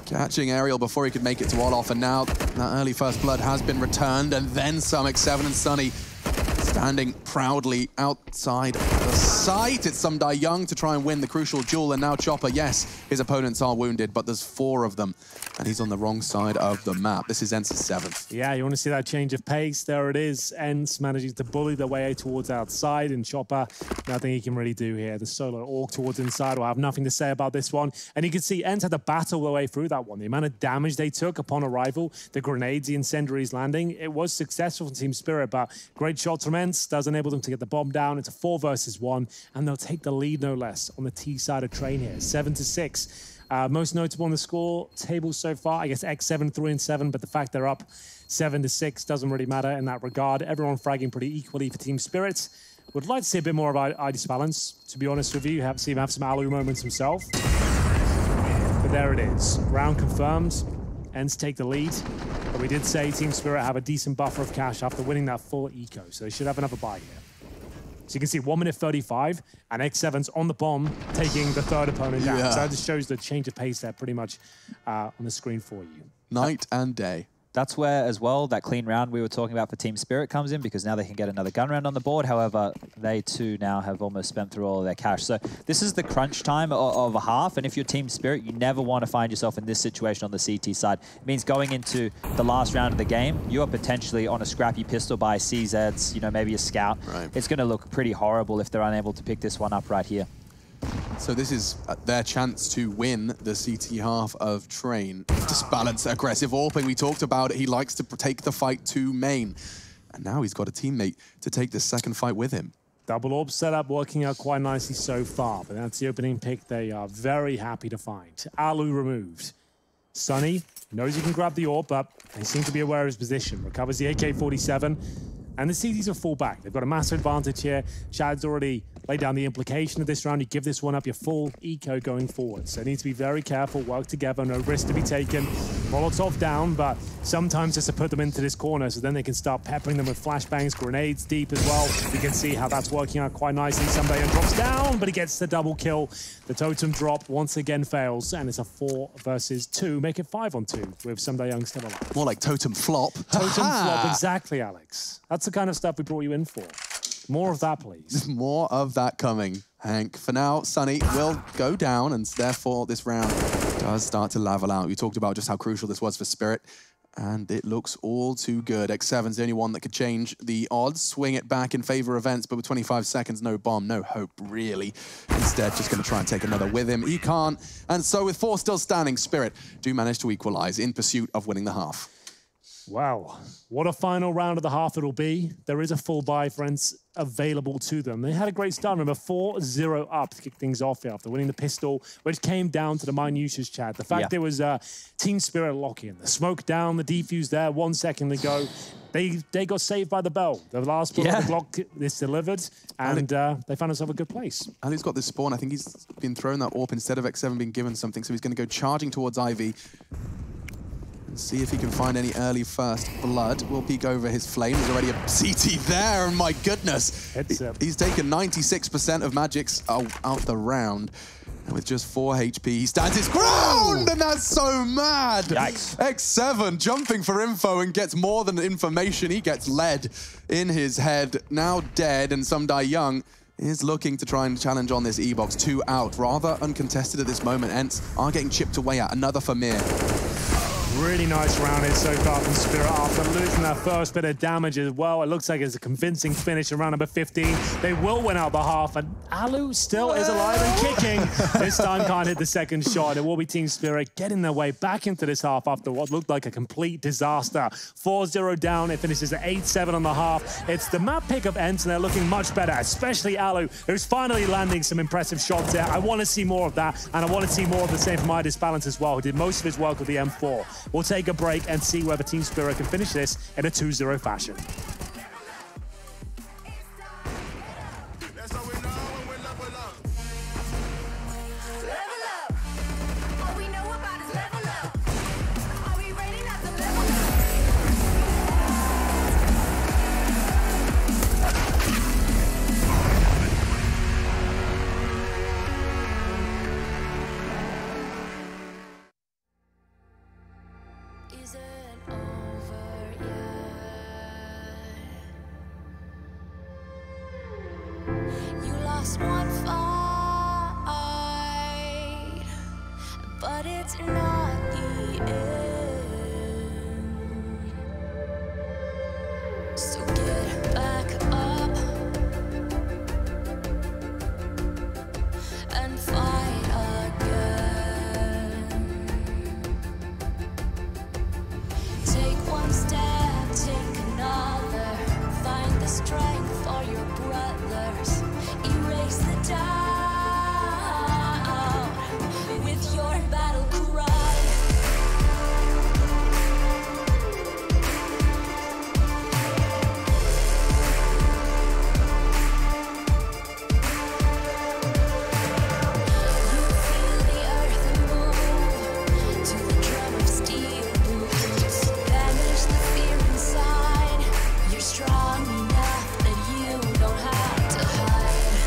Catching Aerial before he could make it to Olof, and now that early first blood has been returned, and then some. X7 and Sunny standing proudly outside the site. It's Sumdai Young to try and win the crucial duel, and now Chopper, yes, his opponents are wounded, but there's 4 of them, and he's on the wrong side of the map. This is ENCE's 7th. Yeah, you want to see that change of pace. There it is. ENCE managing to bully their way towards outside, and Chopper, nothing he can really do here. The solo orc towards inside will have nothing to say about this one. And you can see ENCE had to battle their way through that one. The amount of damage they took upon arrival, the grenades, the incendiaries landing, it was successful for Team Spirit, but great shots from ENCE does enable them to get the bomb down. It's a 4 versus 1, and they'll take the lead no less on the T side of Train here, 7-6. Most notable on the score table so far, I guess X7, 3 and 7, but the fact they're up 7-6 doesn't really matter in that regard. Everyone fragging pretty equally for Team Spirit. Would like to see a bit more of ID balance, to be honest with you. See him have some Alu moments himself. But there it is. Round confirmed. ENCE take the lead. But we did say Team Spirit have a decent buffer of cash after winning that full eco, so they should have another buy here. So you can see 1 minute 35, and X7's on the bomb, taking the third opponent down. Yeah. So that just shows the change of pace there pretty much on the screen for you. Night and day. That's where, as well, that clean round we were talking about for Team Spirit comes in, because now they can get another gun round on the board. However, they too now have almost spent through all of their cash. So this is the crunch time of a half, and if you're Team Spirit, you never want to find yourself in this situation on the CT side. It means going into the last round of the game, you are potentially on a scrappy pistol by CZs, you know, maybe a scout. Right. It's going to look pretty horrible if they're unable to pick this one up right here. So this is their chance to win the CT half of Train. Disbalance, aggressive AWPing, we talked about it. He likes to take the fight to main. And now he's got a teammate to take the second fight with him. Double orb setup working out quite nicely so far, but that's the opening pick they are very happy to find. Alu removed. Sunny knows he can grab the orb, but they seem to be aware of his position. Recovers the AK-47. And the CTs are full back. They've got a massive advantage here. Shad's already laid down the implication of this round. You give this one up, your full eco going forward. So they need to be very careful, work together, no risk to be taken. Molotov down, but sometimes just to put them into this corner so then they can start peppering them with flashbangs, grenades deep as well. You can see how that's working out quite nicely. Somebody drops down, but he gets the double kill. The totem drop once again fails, and it's a 4 versus 2. Make it 5 on 2 with Somebody Young still alive. More like totem flop. Totem flop, exactly, Alex. That's the kind of stuff we brought you in for. More of that, please. More of that coming, Hank. For now, Sunny will go down, and therefore this round does start to level out. We talked about just how crucial this was for Spirit, and it looks all too good. X7's the only one that could change the odds, swing it back in favor of ENCE, but with 25 seconds, no bomb, no hope, really. Instead, just going to try and take another with him. He can't, and so with 4 still standing, Spirit do manage to equalize in pursuit of winning the half. Wow, what a final round of the half it'll be. There is a full buy for ENCE available to them. They had a great start. Remember, 4-0 up to kick things off here after winning the pistol, which came down to the minutiae, Chad. The fact there was Team Spirit lock-in. The smoke down, the defuse there, 1 second to go. They got saved by the bell. The last bullet of the Glock is delivered, and they found themselves a good place. Ali's got this spawn. I think he's been thrown that AWP instead of X7 being given something, so he's going to go charging towards Ivy. See if he can find any early first blood. We'll peek over his flame. There's already a CT there, and my goodness. He's taken 96% of magics out the round. And with just 4 HP, he stands his ground, and that's so mad. Yikes. X7 jumping for info and gets more than information. He gets lead in his head, now dead, and Sumdai Young is looking to try and challenge on this E-box. 2 out, rather uncontested at this moment. ENCE are getting chipped away at. Another for Mir. Really nice round here so far from Spirit after losing that first bit of damage as well. It looks like it's a convincing finish around number 15. They will win out the half, and Alu still is alive and kicking. This time can't hit the second shot. It will be Team Spirit getting their way back into this half after what looked like a complete disaster. 4-0 down. It finishes at 8-7 on the half. It's the map pick of ENCE, and they're looking much better, especially Alu, who's finally landing some impressive shots there. I want to see more of that, and I want to see more of the same from ID Balance as well, who did most of his work with the M4. We'll take a break and see whether Team Spirit can finish this in a 2-0 fashion. it's not the end. So get back up and fight again. Take one step, take another. Find the strength for your brothers. Erase the doubt with your battle cry. You feel the earth move to the drum of steel boots. Banish the fear inside. You're strong enough that you don't have to hide.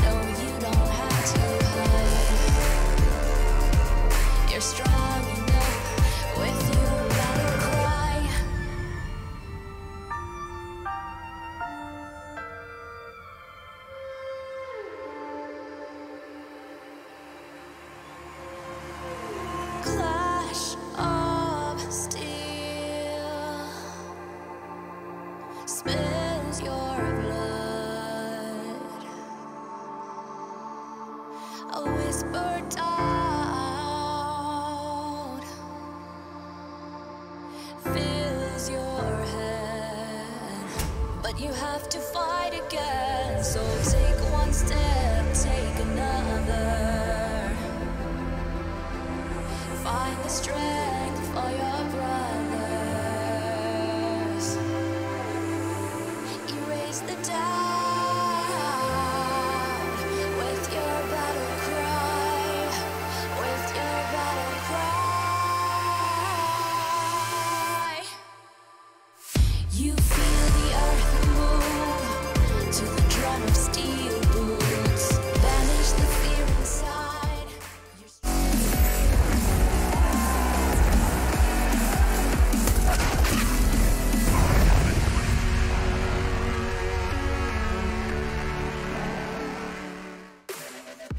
No, you don't have to hide. You're strong enough with your battle cry. Clash of steel spills your blood. A whisper out fills your head, but you have to fight again. So take one step, take another. Find the strength for your brothers. Erase the doubt with your battle cry. With your battle cry. You feel the earth move to the drum of steel boots. Banish the fear inside.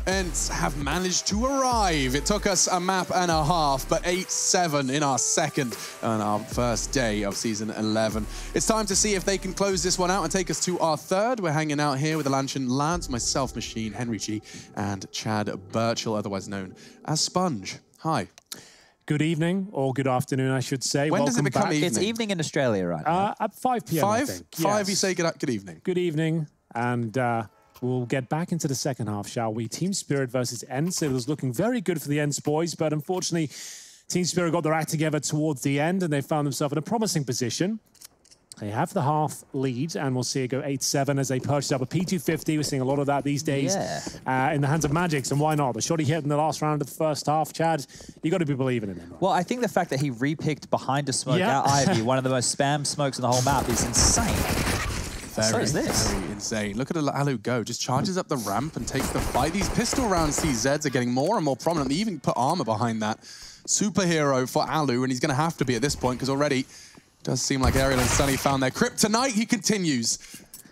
ENCE have managed to arrive. It took us a map and a half, but 8-7 in our second and our first day of Season 11. It's time to see if they can close this one out and take us to our third. We're hanging out here with the Lanchin lads, myself, Machine, Henry G, and Chad Birchall, otherwise known as Sponge. Hi. Good evening, or good afternoon, I should say. When does it Welcome become back. evening? It's evening in Australia right now. At 5 p.m. I 5? think. 5, you Yes. say good evening. Good evening, and we'll get back into the second half, shall we? Team Spirit versus ENCE. It was looking very good for the ENCE boys, but unfortunately, Team Spirit got their act together towards the end, and they found themselves in a promising position. They have the half lead, and we'll see it go 8-7 as they purchase up a P250. We're seeing a lot of that these days in the hands of Magics, and why not? The shot he hit in the last round of the first half, Chad, you got to be believing in him. Right? Well, I think the fact that he repicked behind a smoke Yeah. out Ivy, one of the most spam smokes in the whole map, is insane. So is this. Very insane. Look at Alu go. Just charges up the ramp and takes the fight. These pistol round CZs are getting more and more prominent. They even put armor behind that. Superhero for Alu, and he's going to have to be at this point because already it does seem like Ariel and Sunny found their kryptonite. He continues.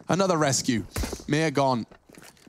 Another rescue. Mir gone.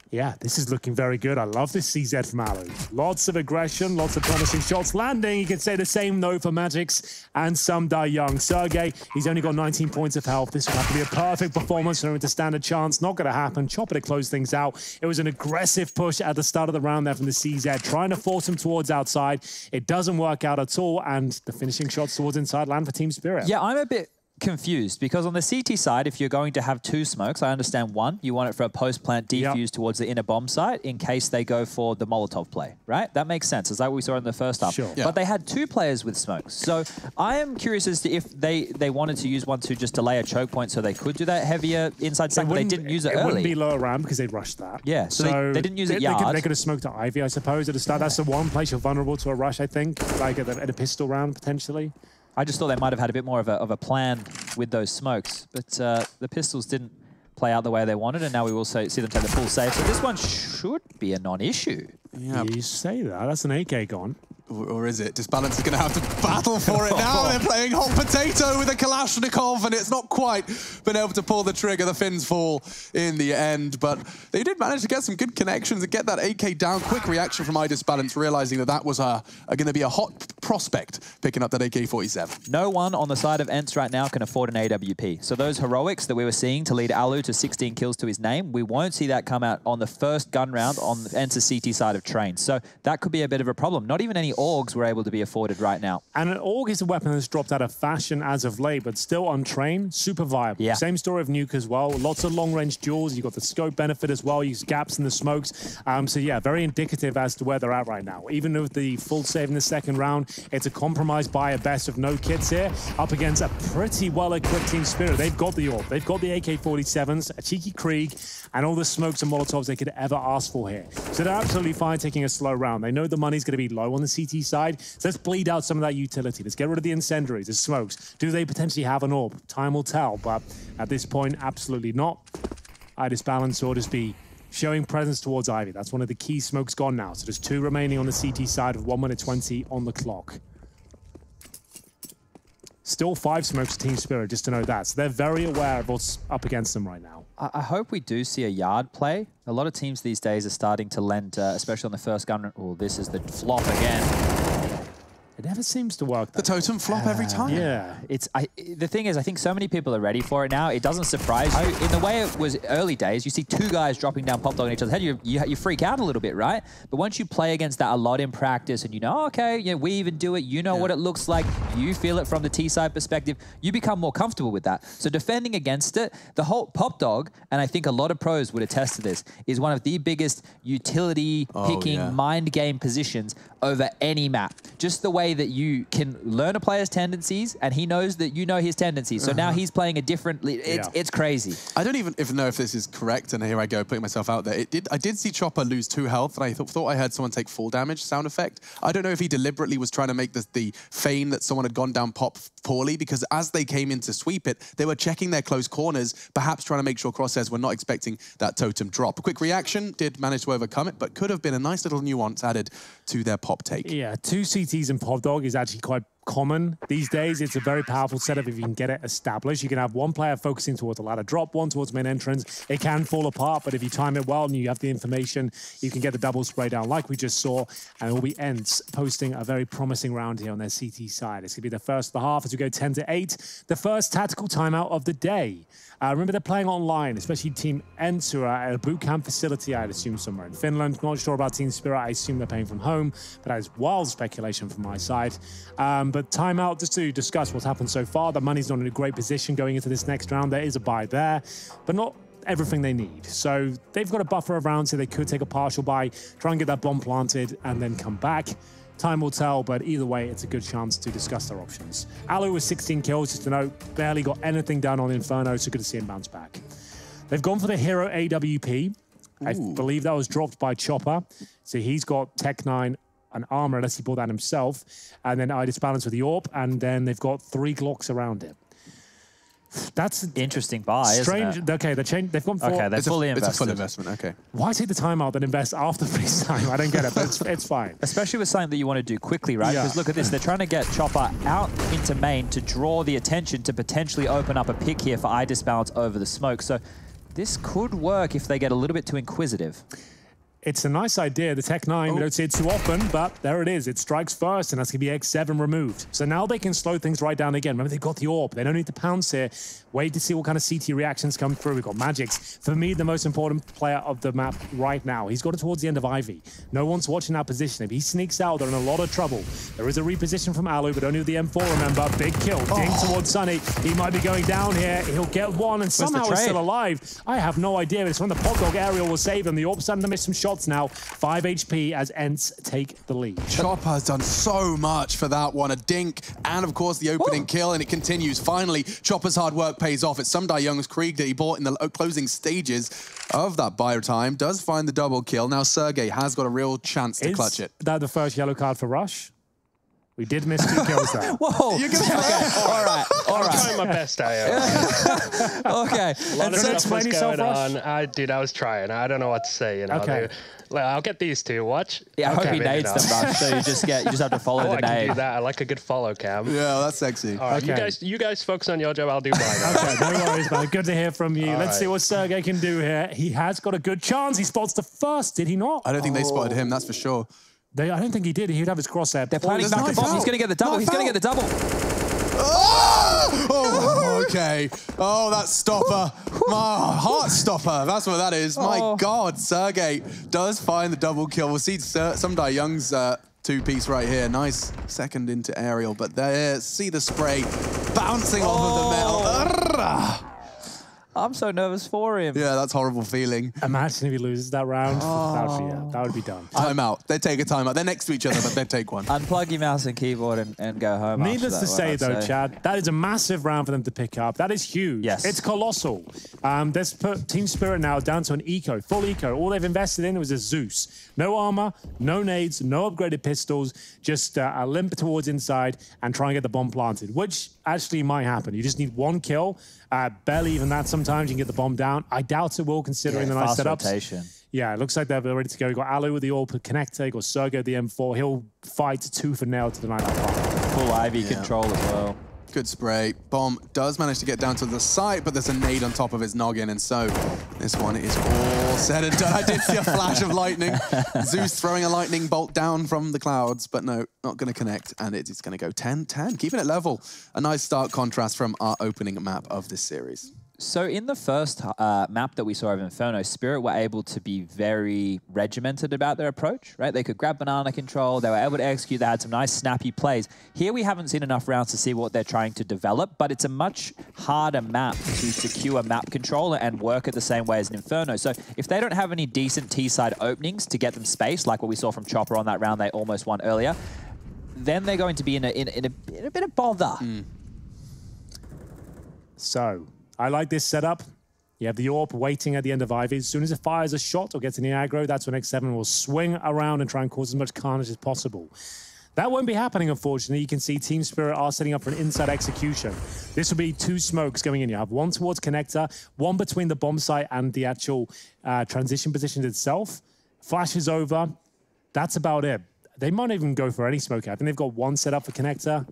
Yeah, this is looking very good. I love this CZ from Alu. Lots of aggression, lots of promising shots landing. You can say the same, though, for Magics and some die young. Sergey, he's only got 19 points of health. This would have to be a perfect performance for him to stand a chance. Not going to happen. Chopper to close things out. It was an aggressive push at the start of the round there from the CZ, trying to force him towards outside. It doesn't work out at all, and the finishing shots towards inside land for Team Spirit. Yeah, I'm a bit confused because on the CT side, if you're going to have two smokes, I understand one, you want it for a post-plant defuse towards the inner bomb site in case they go for the Molotov play, right? That makes sense. Is that what we saw in the first half? Sure. Yeah. But they had two players with smokes. So I am curious as to if they wanted to use one to just delay a choke point so they could do that heavier inside stack, but they didn't use it early. It wouldn't be lower round because they rushed that. Yeah, so they didn't use it yard. They could have smoked to Ivy, I suppose, at the start. That's the one place you're vulnerable to a rush, I think, like at a pistol round, potentially. I just thought they might have had a bit more of a plan with those smokes, but the pistols didn't play out the way they wanted, and now we will see them take the full save. So this one should be a non-issue. Yeah. You say that. That's an AK gone. Or is it? Disbalance is going to have to battle for it now. They're playing hot potato with a Kalashnikov, and it's not quite been able to pull the trigger. The Finns fall in the end, but they did manage to get some good connections and get that AK down. Quick reaction from iDisbalance, realizing that that was going to be a hot prospect, picking up that AK-47. No one on the side of ENCE right now can afford an AWP. So those heroics that we were seeing to lead Alu to 16 kills to his name, we won't see that come out on the first gun round on ENCE's CT side of Train. So that could be a bit of a problem. Not even any AUGs were able to be afforded right now. And an AUG is a weapon that's dropped out of fashion as of late, but still on Train, super viable. Yeah. Same story of Nuke as well. Lots of long-range duels. You've got the scope benefit as well. Use gaps in the smokes. So yeah, very indicative as to where they're at right now. Even with the full save in the second round, it's a compromise by a best of no kits here, up against a pretty well-equipped Team Spirit. They've got the AUG. They've got the AK-47s, a cheeky Krieg, and all the smokes and Molotovs they could ever ask for here. So they're absolutely fine taking a slow round. They know the money's going to be low on the CT side. So let's bleed out some of that utility. Let's get rid of the incendiaries, the smokes. Do they potentially have an AWP? Time will tell, but at this point, absolutely not. iDisbalance will just be showing presence towards Ivy. That's one of the key smokes gone now. So there's 2 remaining on the CT side with 1 minute 20 on the clock. Still 5 smokes to Team Spirit, just to know that. So they're very aware of what's up against them right now. I hope we do see a yard play. A lot of teams these days are starting to lend, especially on the first gun. Oh, this is the flop again. It never seems to work. The totem flop every time. Yeah. The thing is, I think so many people are ready for it now. It doesn't surprise you. In the way it was early days, you see 2 guys dropping down pop dog on each other's head, you freak out a little bit, right? But once you play against that a lot in practice and you know, okay, yeah, we even do it, you know what it looks like, you feel it from the T-side perspective, you become more comfortable with that. So defending against it, the whole pop dog, and I think a lot of pros would attest to this, is one of the biggest utility picking mind game positions over any map. Just the way that you can learn a player's tendencies, and he knows that you know his tendencies. So now he's playing a different... It's crazy. I don't even know if this is correct, and here I go, putting myself out there. I did see Chopper lose 2 health, and I thought I heard someone take 4 damage sound effect. I don't know if he deliberately was trying to make the feign that someone had gone down pop poorly, because as they came in to sweep it, they were checking their close corners, perhaps trying to make sure Crosshairs were not expecting that totem drop. A quick reaction, did manage to overcome it, but could have been a nice little nuance added to their pop take. Yeah, 2 CTs and pop dog is actually quite common these days. It's a very powerful setup if you can get it established. You can have one player focusing towards the ladder drop, one towards main entrance. It can fall apart, but if you time it well and you have the information, you can get the double spray down like we just saw, and it will be ENCE posting a very promising round here on their CT side. It's going to be the first of the half as we go 10-8. The first tactical timeout of the day. Remember, they're playing online, especially Team ENCE, who are at a boot camp facility, I'd assume somewhere in Finland. Not sure about Team Spirit. I assume they're playing from home, but that is wild speculation from my side. But timeout, just to discuss what's happened so far. The money's not in a great position going into this next round. There is a buy there, but not everything they need. So they've got a buffer of rounds, so they could take a partial buy, try and get that bomb planted, and then come back. Time will tell, but either way, it's a good chance to discuss their options. Alu with 16 kills, just to note, barely got anything done on Inferno, so good to see him bounce back. They've gone for the hero AWP. I believe that was dropped by Chopper. So he's got Tech 9 and armor, unless he bought that himself. And then iDisbalance with the AWP, and then they've got 3 Glocks around it. That's interesting buy, strange. Isn't it? Okay, they've gone for... Okay, they're fully invested. It's a full investment, okay. Why take the time out then invest after freeze time? I don't get it, but it's fine. Especially with something that you want to do quickly, right? Because look at this, they're trying to get Chopper out into main to draw the attention to potentially open up a pick here for iDisbalance over the smoke. So this could work if they get a little bit too inquisitive. It's a nice idea. The Tech 9, we don't see it too often, but there it is. It strikes first, and that's going to be X7 removed. So now they can slow things right down again. Remember, they've got the AWP. They don't need to pounce here. Wait to see what kind of CT reactions come through. We've got Magix. For me, the most important player of the map right now. He's got it towards the end of Ivy. No one's watching that position. If he sneaks out, they're in a lot of trouble. There is a reposition from Alu, but only with the M4, remember. Big kill. Ding towards Sunny. He might be going down here. He'll get one, and somehow he's still alive. I have no idea. It's when the pop dog aerial will save him. The AWP's starting to miss some shots now. 5 HP as ENCE take the lead. Chopper has done so much for that one. A dink, and of course the opening kill, and it continues. Finally, Chopper's hard work pays off. It's Sundai Young's Krieg that he bought in the closing stages of that buy time. Does find the double kill. Now Sergey has got a real chance to clutch it. Is that the first yellow card for Rush? We did miss 2 kills there. Whoa! You're gonna All right. I'm trying my best, I Okay. A lot of stuff explain was yourself, going Rush. on. I was trying. I don't know what to say. You know. Okay. I'll get these two. Watch. Yeah, I hope he Maybe nades not. them, Rush. So you just have to follow Oh, the I can do nade. that. I like a good follow, Cam. Yeah, that's sexy. All right, Okay. you guys focus on your job. I'll do mine. Okay, no worries, man. Good to hear from you. Let's right. see what Sergey can do here. He has got a good chance. He spots the first, did he not? I don't think they spotted him, that's for sure. I don't think he did. He'd have his crosshair. They're planning there's back to knife bomb. He's out. going to get the double. Knife He's going to out. get the double. Oh, okay. Oh, that stopper. My heart stopper. That's what that is. My Oh. God, Sergey does find the double kill. We'll see some Dai Young's two-piece right here. Nice second into aerial, but there, see the spray bouncing off of the metal. Arrgh. I'm so nervous for him. Yeah, that's horrible feeling. Imagine if he loses that round. That would be done. Timeout. They take a timeout. They're next to each other, but they take one. Unplug your mouse and keyboard and go home. Needless after to that say, one, though, I'd say. Chad, that is a massive round for them to pick up. That is huge. Yes. It's colossal. Let's put Team Spirit now down to an eco, full eco. All they've invested in was a Zeus. No armor, no nades, no upgraded pistols, just a limp towards inside and try and get the bomb planted, which actually might happen. You just need 1 kill. Barely even that sometimes. You can get the bomb down. I doubt it will, considering the nice fast setups. rotation. Yeah, it looks like they're ready to go. You got Alu with the AWP connector. You got Sergey with the M4. He'll fight tooth and nail to deny that fight. Full Ivy control as well. Good spray. Bomb does manage to get down to the site, but there's a nade on top of his noggin, and so this one is all said and done. I did see a flash of lightning. Zeus throwing a lightning bolt down from the clouds, but no, not going to connect, and it's going to go 10-10, keeping it level. A nice stark contrast from our opening map of this series. So in the first map that we saw of Inferno, Spirit were able to be very regimented about their approach, right? They could grab banana control, they were able to execute, they had some nice snappy plays. Here we haven't seen enough rounds to see what they're trying to develop, but it's a much harder map to secure map control and work it the same way as an Inferno. So if they don't have any decent T-side openings to get them space, like what we saw from Chopper on that round they almost won earlier, then they're going to be in a bit of bother. So, I like this setup. You have the AWP waiting at the end of Ivy. As soon as it fires a shot or gets any aggro, that's when X7 will swing around and try and cause as much carnage as possible. That won't be happening, unfortunately. You can see Team Spirit are setting up for an inside execution. This will be 2 smokes going in. You have 1 towards connector, 1 between the bomb site and the actual transition position itself. Flashes over. That's about it. They might even go for any smoke. I think they've got 1 set up for connector.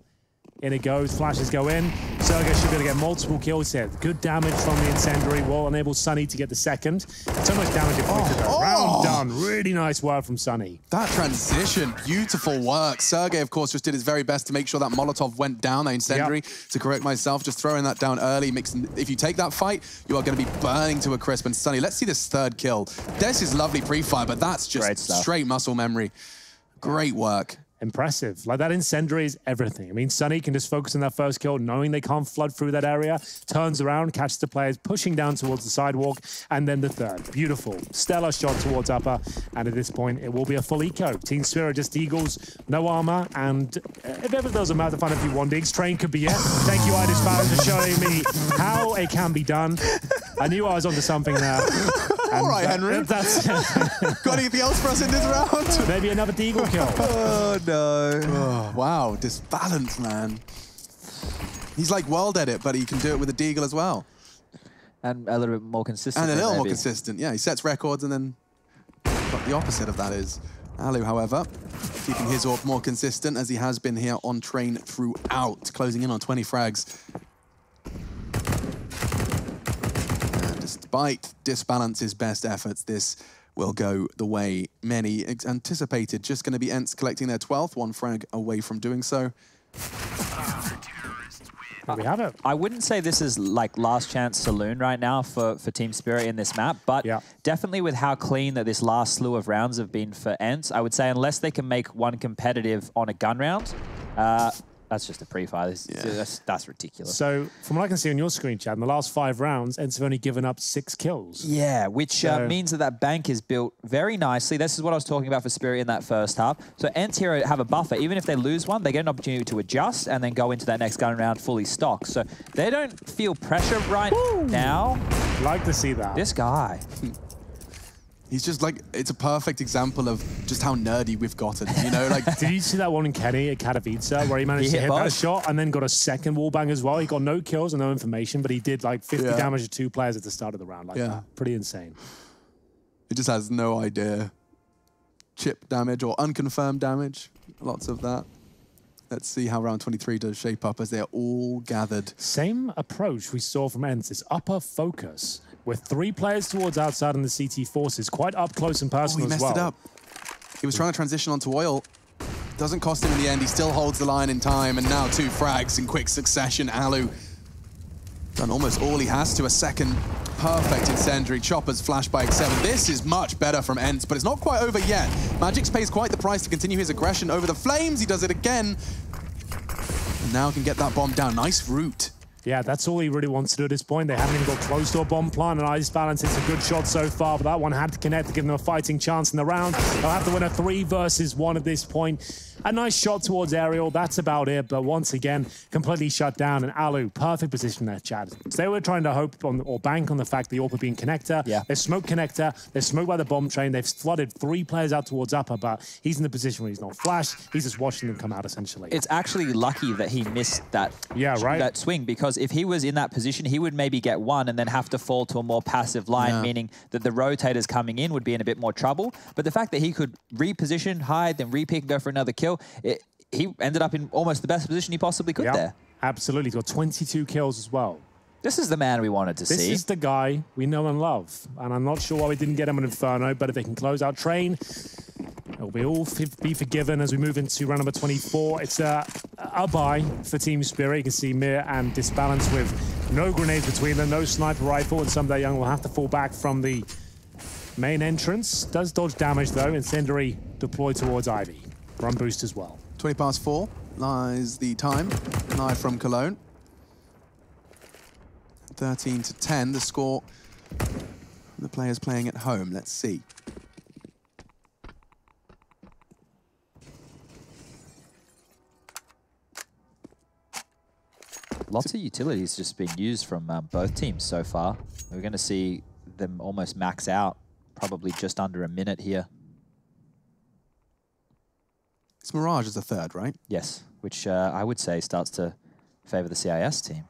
In it goes, flashes go in. Sergey should be able to get multiple kills here. Good damage from the incendiary will enable Sunny to get the second. So much damage inflicted though. Round done. Really nice work from Sunny. That transition, beautiful work. Sergey, of course, just did his very best to make sure that Molotov went down, that incendiary. To correct myself, just throwing that down early. Mixing. If you take that fight, you are going to be burning to a crisp. And Sunny, let's see this 3rd kill. This is lovely pre-fire, but that's just straight muscle memory. Great work. Impressive. Like, that incendiary is everything. I mean, Sunny can just focus on that first kill, knowing they can't flood through that area, turns around, catches the players, pushing down towards the sidewalk, and then the 3rd. Beautiful. Stellar shot towards upper, and at this point, it will be a full eco. Team Spirit just Eagles, no armor, and if ever there was a map to find a few 1-digs, Train could be it. Thank you, Idis Barrett, for showing me how it can be done. I knew I was onto something there. All right, Henry. That's Got anything else for us in this round? maybe another Deagle kill. Oh, no. Oh, wow, disbalance, man. He's like world edit, but he can do it with a deagle as well. And a little bit more consistent. And a little more maybe. consistent. Yeah, he sets records and then but the opposite of that is Alu, however, keeping his AWP more consistent as he has been here on Train throughout, closing in on 20 frags. And despite Disbalance's best efforts, this will go the way many anticipated. Just going to be ENCE collecting their 12th, 1 frag away from doing so. There we have it. I wouldn't say this is like last chance saloon right now for Team Spirit in this map, but definitely with how clean that this last slew of rounds have been for ENCE, I would say unless they can make 1 competitive on a gun round, that's just a pre-fire. That's ridiculous. So, from what I can see on your screen, Chad, in the last 5 rounds, ENCE have only given up 6 kills. Yeah, which means that bank is built very nicely. This is what I was talking about for Spirit in that first half. So ENCE here have a buffer. Even if they lose one, they get an opportunity to adjust and then go into that next gun round fully stocked. So they don't feel pressure right now. Like to see that. This guy. He's just like, it's a perfect example of just how nerdy we've gotten, you know? Like, did you see that one in Kenny at Katowice where he managed to hit that shot and then got a second wall bang as well? He got no kills and no information, but he did like 50 damage to 2 players at the start of the round. Like that. Pretty insane. It just has no idea. Chip damage or unconfirmed damage. Lots of that. Let's see how round 23 does shape up as they're all gathered. Same approach we saw from ENCE. It's upper focus with 3 players towards outside and the CT forces. Quite up close and personal as well. He messed it up. He was trying to transition onto oil. Doesn't cost him in the end. He still holds the line in time. And now 2 frags in quick succession. Alu done almost all he has to. A second perfect incendiary. Choppers flash by X7. This is much better from ENCE, but it's not quite over yet. Magix pays quite the price to continue his aggression over the flames. He does it again. And now can get that bomb down. Nice route. Yeah, that's all he really wants to do at this point. They haven't even got close to a bomb plant, and Ice Balance, it's a good shot so far, but that one had to connect to give them a fighting chance in the round. They'll have to win a 3 versus 1 at this point. A nice shot towards Aerial, that's about it, but once again, completely shut down, and Alu, perfect position there, Chad. So they were trying to hope on, or bank on the fact the AWP being connector. They're smoke connector, they're smoked by the bomb train, they've flooded 3 players out towards upper, but he's in the position where he's not flash, he's just watching them come out, essentially. It's actually lucky that he missed that, that swing, because if he was in that position, he would maybe get 1 and then have to fall to a more passive line, meaning that the rotators coming in would be in a bit more trouble. But the fact that he could reposition, hide, then repick and go for another kill, he ended up in almost the best position he possibly could there. Absolutely. He's got 22 kills as well. This is the man we wanted to see. This is the guy we know and love. And I'm not sure why we didn't get him an Inferno, but if they can close out Train, it'll be all be forgiven as we move into round number 24. It's a buy for Team Spirit. You can see Mir and Disbalance with no grenades between them, no sniper rifle, and Someday Young will have to fall back from the main entrance. Does dodge damage though. Incendiary deployed towards Ivy. Run boost as well. 20 past 4 lies the time. Live from Cologne. 13 to 10, the score. The players playing at home. Let's see. Lots of utilities just been used from both teams so far. We're going to see them almost max out, probably just under a minute here. It's Mirage as the 3rd, right? Yes, which I would say starts to favor the CIS team.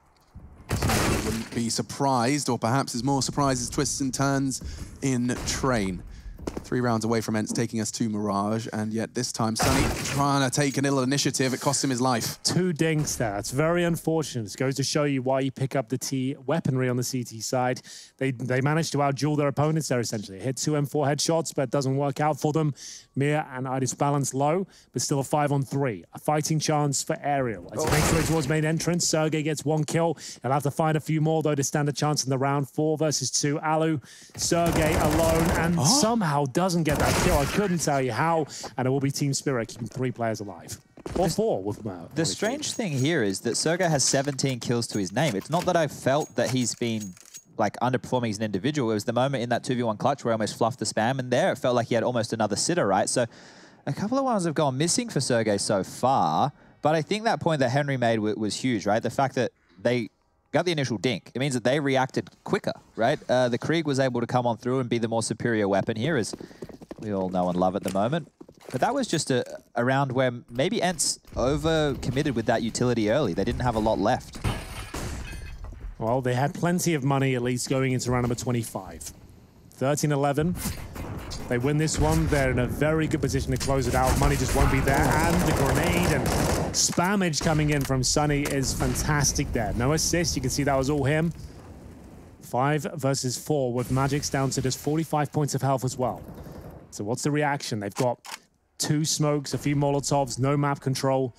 So wouldn't be surprised, or perhaps there's more surprises, twists and turns in Train. 3 rounds away from ENCE, taking us to Mirage, and yet this time Sunny trying to take a little initiative. It cost him his life. 2 dinks there. That's very unfortunate. It goes to show you why you pick up the T weaponry on the CT side. They managed to outduel their opponents there, essentially. Hit 2 M4 headshots, but it doesn't work out for them. Mir and Idis balance low, but still a 5-on-3. A fighting chance for Aerial. As he makes his way towards main entrance, Sergey gets 1 kill. He'll have to find a few more, though, to stand a chance in the round. 4 versus 2. Alu, Sergey alone, and somehow doesn't get that kill. I couldn't tell you how, and it will be Team Spirit keeping 3 players alive. Or 4 with the strange thing here is that Sergey has 17 kills to his name. It's not that I felt that he's been like underperforming as an individual. It was the moment in that 2v1 clutch where I almost fluffed the spam, and there it felt like he had almost another sitter, right? So a couple of ones have gone missing for Sergey so far, but I think that point that Henry made was huge, right? The fact that they got the initial dink, it means that they reacted quicker, right? The Krieg was able to come on through and be the more superior weapon here, as we all know and love at the moment. But that was just a round where maybe ENCE over-committed with that utility early. They didn't have a lot left. Well, they had plenty of money, at least, going into round number 25. 13-11. They win this one. They're in a very good position to close it out. Money just won't be there. And the grenade and spammage coming in from Sunny is fantastic there. No assist. You can see that was all him. 5 versus 4 with Magix down to just 45 points of health as well. So what's the reaction? They've got 2 smokes, a few Molotovs, no map control,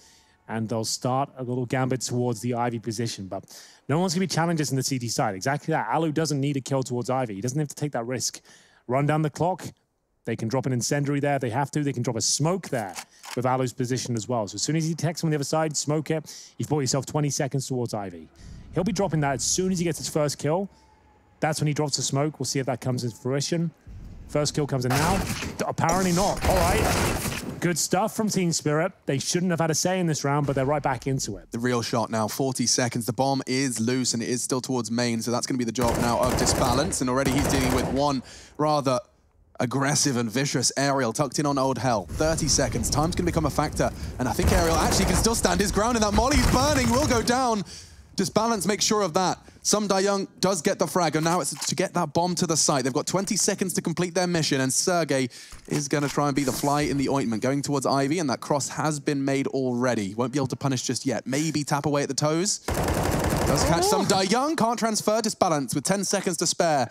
and they'll start a little gambit towards the Ivy position. But no one's going to be challengers in the CT side. Exactly that. Alu doesn't need a kill towards Ivy. He doesn't have to take that risk. Run down the clock. They can drop an incendiary there. They have to. They can drop a smoke there with Alu's position as well. So as soon as he detects him on the other side, smoke it. You've bought yourself 20 seconds towards Ivy. He'll be dropping that as soon as he gets his first kill. That's when he drops the smoke. We'll see if that comes into fruition. First kill comes in now. Apparently not. All right. Good stuff from Team Spirit. They shouldn't have had a say in this round, but they're right back into it. The real shot now, 40 seconds. The bomb is loose, and it is still towards main, so that's going to be the job now of Disbalance. And already he's dealing with one rather Aggressive and vicious Aerial tucked in on Old Hell. 30 seconds. Time's going to become a factor. And I think Aerial actually can still stand his ground in that molly. He's burning. Will go down. Disbalance, make sure of that. Some Young does get the frag, and now it's to get that bomb to the site. They've got 20 seconds to complete their mission, and Sergey is going to try and be the fly in the ointment, going towards Ivy, and that cross has been made already. Won't be able to punish just yet. Maybe tap away at the toes. Does catch some Young, can't transfer. Disbalance with 10 seconds to spare.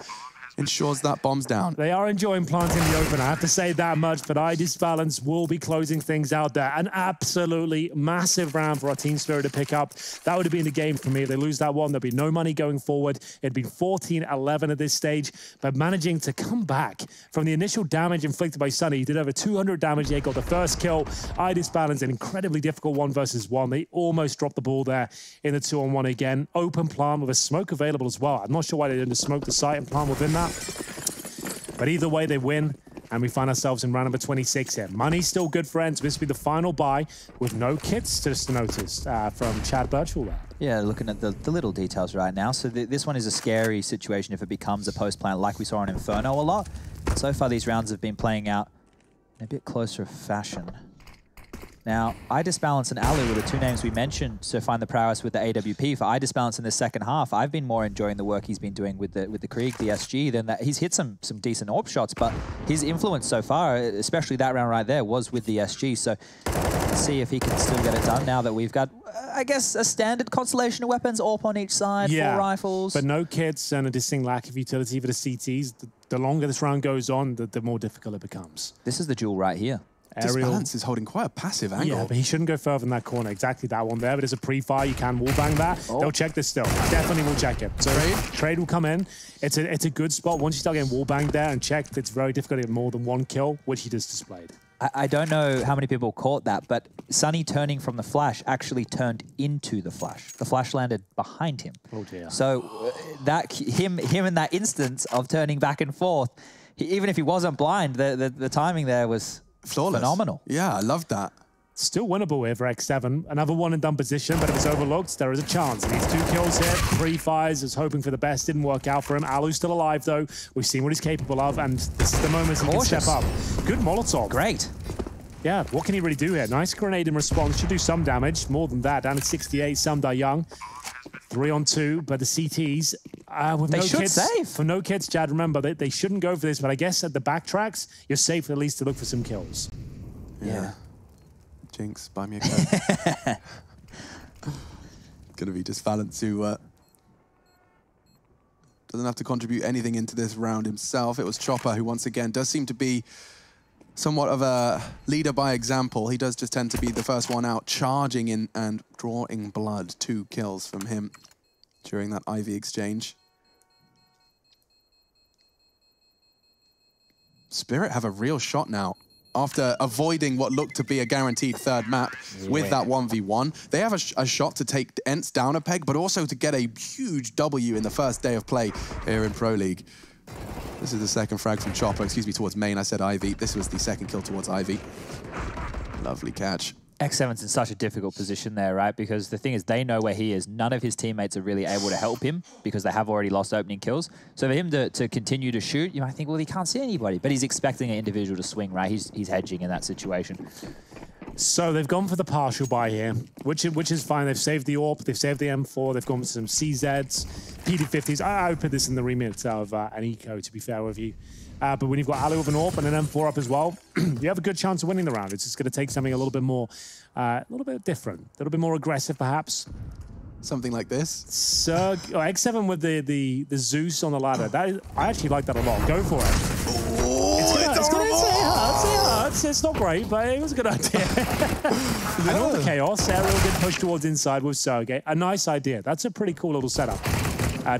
Ensures that bomb's down. They are enjoying planting the open, I have to say that much, but Disbalance will be closing things out there. An absolutely massive round for our Team Spirit to pick up. That would have been the game for me. If they lose that one, there'd be no money going forward. It'd been 14-11 at this stage, but managing to come back from the initial damage inflicted by Sunny. He did over 200 damage. He got the first kill. Disbalance, an incredibly difficult 1 versus 1. They almost dropped the ball there in the 2-on-1 again. Open plant with a smoke available as well. I'm not sure why they didn't smoke the site and plant within that. But either way, they win, and we find ourselves in round number 26 here. Money's still good for ENCE. This will be the final buy with no kits, just to notice, from Chad Birchall there. Yeah, looking at the little details right now. So this one is a scary situation if it becomes a post-plant like we saw on Inferno a lot. So far, these rounds have been playing out in a bit closer fashion. Now, Disbalance and Alu were the 2 names we mentioned to find the prowess with the AWP. For Disbalance in the second half, I've been more enjoying the work he's been doing with the Krieg, the SG, than that. He's hit some decent AWP shots, but his influence so far, especially that round right there, was with the SG. So let's see if he can still get it done now that we've got, I guess, a standard constellation of weapons, AWP on each side, 4 rifles. But no kits and a distinct lack of utility for the CTs. The longer this round goes on, the more difficult it becomes. This is the duel right here. Disbalance is holding quite a passive angle. Yeah, but he shouldn't go further in that corner. Exactly that one there. But it's a pre-fire. You can wallbang that. They'll check this still. Definitely will check it. So trade will come in. It's a good spot. Once you start getting wallbanged there and checked, it's very difficult to get more than 1 kill, which he just displayed. I don't know how many people caught that, but Sunny turning from the flash actually turned into the flash. The flash landed behind him. Oh dear. So that him in that instance of turning back and forth, even if he wasn't blind, the timing there was flawless. Phenomenal. Yeah, I loved that. Still winnable here for X7. Another 1-and-done position, but if it's overlooked, there is a chance. He needs 2 kills here. Pre-fires, is hoping for the best. Didn't work out for him. Alu's still alive, though. We've seen what he's capable of, and this is the moment he can step up. Good Molotov. Great. Yeah, what can he really do here? Nice grenade in response. Should do some damage. More than that. Down at 68, Some Young. 3-on-2, but the CTs with they no should kits. save. For no kits, Chad, remember, they shouldn't go for this, but I guess at the backtracks, you're safe at least to look for some kills. Yeah. Jinx, buy me a code. Gonna be Disbalance who doesn't have to contribute anything into this round himself. It was Chopper who once again does seem to be somewhat of a leader by example. He does just tend to be the first one out, charging in and drawing blood. 2 kills from him during that Ivy exchange. Spirit have a real shot now. After avoiding what looked to be a guaranteed 3rd map with that 1v1, they have a shot to take ENCE down a peg, but also to get a huge W in the first day of play here in Pro League. This is the 2nd frag from Chopper, excuse me, towards main. I said Ivy. This was the 2nd kill towards Ivy. Lovely catch. X7's in such a difficult position there, right? Because the thing is, they know where he is. None of his teammates are really able to help him because they have already lost opening kills. So for him to continue to shoot, you might think, well, he can't see anybody. But he's expecting an individual to swing, right? He's hedging in that situation. So they've gone for the partial buy here, which is fine. They've saved the AWP, they've saved the M4, they've gone for some CZs, PD50s. I would put this in the remit of an eco, to be fair with you. But when you've got Alu with an AWP and an M4 up as well, you have a good chance of winning the round. It's just going to take something a little bit more, a little bit different, a little bit more aggressive, perhaps. Something like this. X7 with the Zeus on the ladder. I actually like that a lot. Go for it. It's not great, but it was a good idea. And all the chaos, Aerial did push towards inside with Sergey. A nice idea. That's a pretty cool little setup.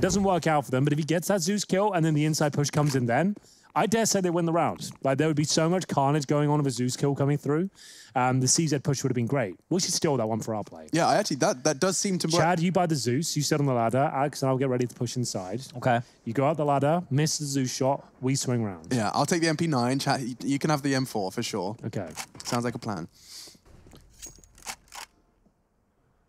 Doesn't work out for them, but if he gets that Zeus kill and then the inside push comes in then, I dare say they win the round. Like, there would be so much carnage going on with a Zeus kill coming through. The CZ push would have been great. We should steal that one for our play. Yeah, actually, that does seem to work. Chad, you buy the Zeus. You sit on the ladder. Alex and I'll get ready to push inside. Okay. You go out the ladder, miss the Zeus shot, we swing round. Yeah, I'll take the MP9. Chad, you can have the M4 for sure. Okay. Sounds like a plan.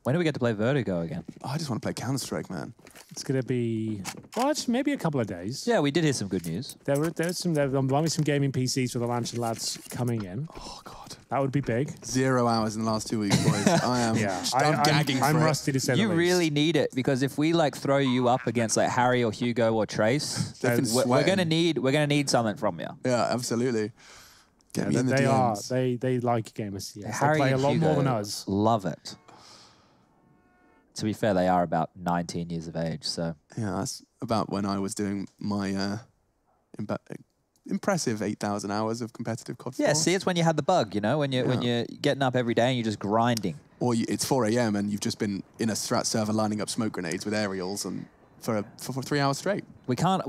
When do we get to play Vertigo again? Oh, I just want to play Counter-Strike, man. It's going to be, well, actually, maybe a couple of days. Yeah, we did hear some good news. There might be some gaming PCs for the Lancashire lads coming in. Oh, God. That would be big. 0 hours in the last 2 weeks, boys. I am I'm gagging I'm for rusty to say the You least. really need it because if we like throw you up against like Harry or Hugo or Trace, They've been we're gonna sweating. need something from you. it. Yeah, absolutely. Get me in the They are. DMs. They like gamers. Yes. Harry They play a and lot more Hugo than us. love it. To be fair, they are about 19 years of age, so Yeah, that's about when I was doing my impressive 8,000 hours of competitive COD. yeah. See, it's when you had the bug, you know, when you're getting up every day and you're just grinding. Or it's 4 a.m. and you've just been in a strat server lining up smoke grenades with aerials and for 3 hours straight. We can't